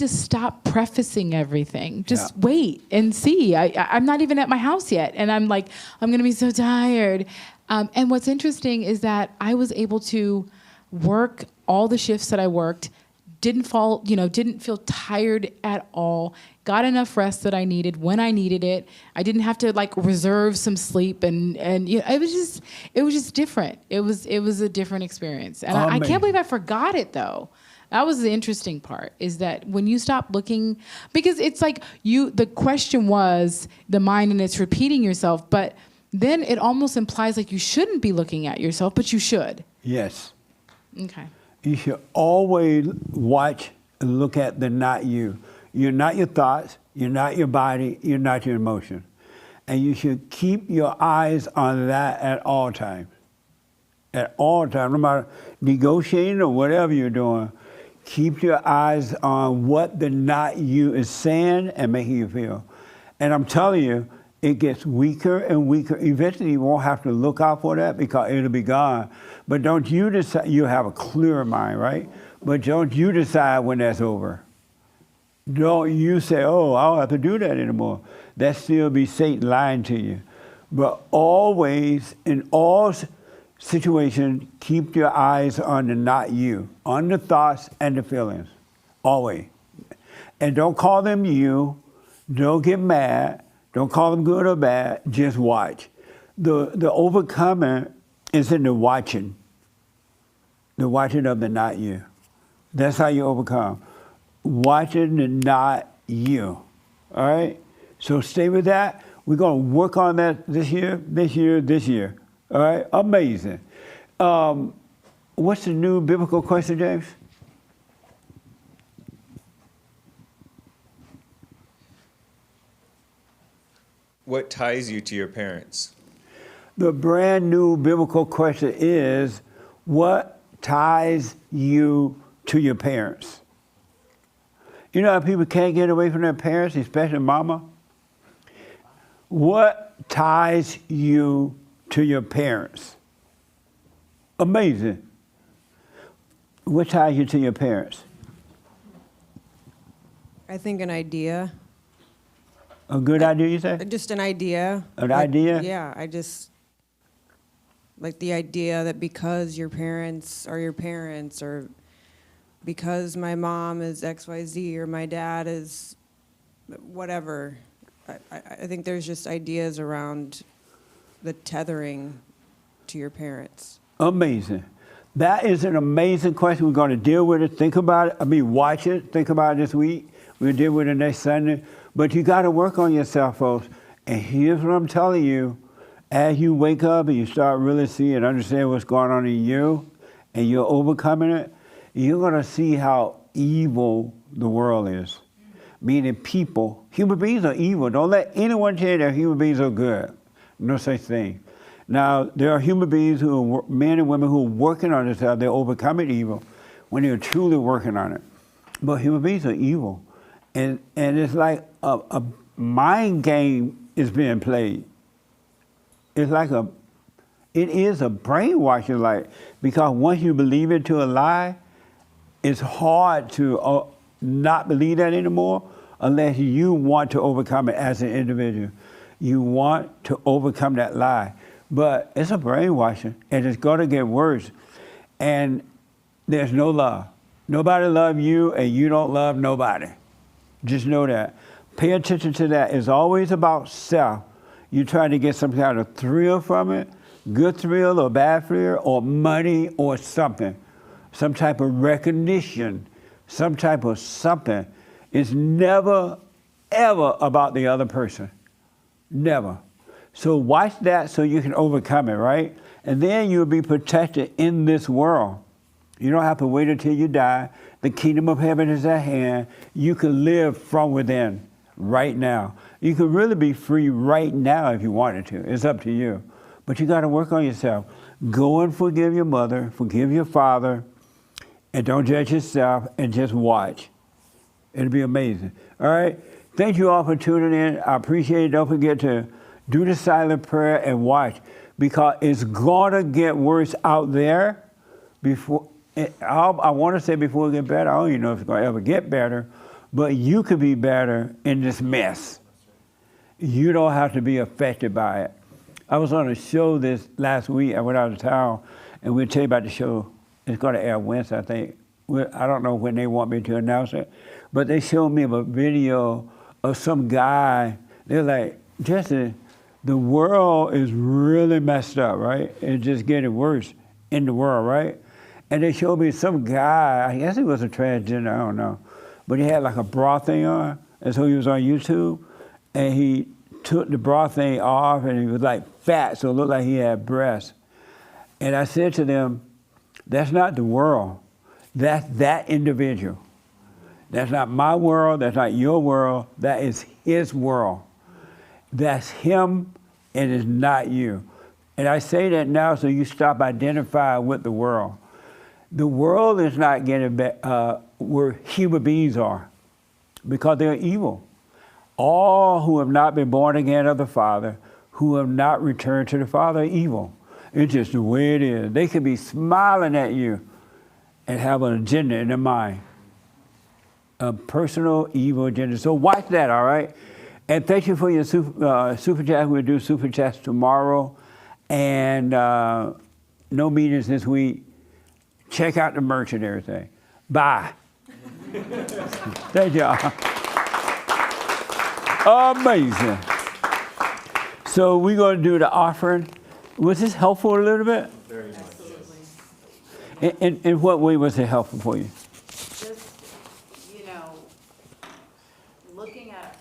stop prefacing everything. Just wait and see. I'm not even at my house yet. And I'm like, I'm going to be so tired. And what's interesting is that I was able to work all the shifts that I worked, didn't feel tired at all, got enough rest that I needed when I needed it. I didn't have to reserve some sleep and it was just different. It was a different experience. And I can't believe I forgot it though. That was the interesting part, is that when you stop looking, because it's like the question was the mind and it's repeating yourself, but then it almost implies like you shouldn't be looking at yourself, but you should. Yes. Okay. You should always watch and look at the not you. You're not your thoughts, you're not your body, you're not your emotion. And you should keep your eyes on that at all times. At all times, no matter negotiating or whatever you're doing, keep your eyes on what the not you is saying and making you feel. And I'm telling you, it gets weaker and weaker. Eventually, you won't have to look out for that because it'll be gone. But don't you decide, you have a clear mind, right? But don't you decide when that's over. Don't you say, oh, I don't have to do that anymore. That still be Satan lying to you. But always, in all situation, keep your eyes on the not you, on the thoughts and the feelings, always. And don't call them you, don't get mad, don't call them good or bad, just watch. The overcoming is in the watching of the not you. That's how you overcome. Watching the not you, all right? So stay with that. We're gonna work on that this year. All right, amazing. What's the new biblical question, James? What ties you to your parents? The brand new biblical question is, what ties you to your parents? You know how people can't get away from their parents, especially mama? What ties you to your parents? Amazing. What ties you to your parents? I think an idea. A good idea, you say? Just an idea. An idea? Yeah, I just like the idea that because your parents are your parents, or because my mom is XYZ, or my dad is whatever. I think there's just ideas around the tethering to your parents. Amazing. That is an amazing question. We're going to deal with it. Think about it. I mean, watch it. Think about it this week. We'll deal with it next Sunday. But you got to work on yourself, folks. And here's what I'm telling you. As you wake up and you start really seeing and understand what's going on in you, and you're overcoming it, you're going to see how evil the world is. Meaning people, human beings are evil. Don't let anyone tell you that human beings are good. No such thing. Now, there are human beings who are men and women who are working on themselves. They're overcoming evil when they're truly working on it. But human beings are evil. And it's like a mind game is being played. It's like it is a brainwashing, like, because once you believe into a lie, it's hard to not believe that anymore unless you want to overcome it as an individual. You want to overcome that lie. But it's a brainwashing, and it's going to get worse. And there's no love. Nobody loves you, and you don't love nobody. Just know that. Pay attention to that. It's always about self. You're trying to get some kind of thrill from it, good thrill or bad thrill, or money or something, some type of recognition, some type of something. It's never, ever about the other person. Never. So watch that so you can overcome it, right? And then you'll be protected in this world. You don't have to wait until you die. The kingdom of heaven is at hand. You can live from within right now. You can really be free right now if you wanted to. It's up to you. But you got to work on yourself. Go and forgive your mother, forgive your father, and don't judge yourself, and just watch. It'll be amazing. All right? Thank you all for tuning in. I appreciate it. Don't forget to do the silent prayer and watch, because it's going to get worse out there before. I want to say before it gets better. I don't even know if it's going to ever get better, but you could be better in this mess. You don't have to be affected by it. I was on a show this last week. I went out of town, and we'll tell you about the show. It's going to air Wednesday, I think. I don't know when they want me to announce it, but they showed me a video of some guy. They're like, Jesse, the world is really messed up, right? It's just getting worse in the world, right? And they showed me some guy, I guess he was a transgender, I don't know, but he had like a bra thing on, and so he was on YouTube, and he took the bra thing off, and he was like fat, so it looked like he had breasts. And I said to them, that's not the world. That's that individual. That's not my world, that's not your world, that is his world. That's him, and it's not you. And I say that now so you stop identifying with the world. The world is not getting where human beings are, because they're evil. All who have not been born again of the Father, who have not returned to the Father, are evil. It's just the way it is. They could be smiling at you and have an agenda in their mind, a personal evil agenda. So watch that, all right? And thank you for your super chat. We'll do super chats tomorrow, and no meetings this week. Check out the merch and everything. Bye. Thank y'all. Amazing. So we're going to do the offering. Was this helpful a little bit? Very much. In what way was it helpful for you? Just, looking at,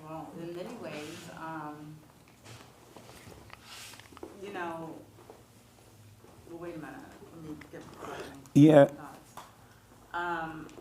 well, in many ways, well, wait a minute, let me get my Yeah. thoughts.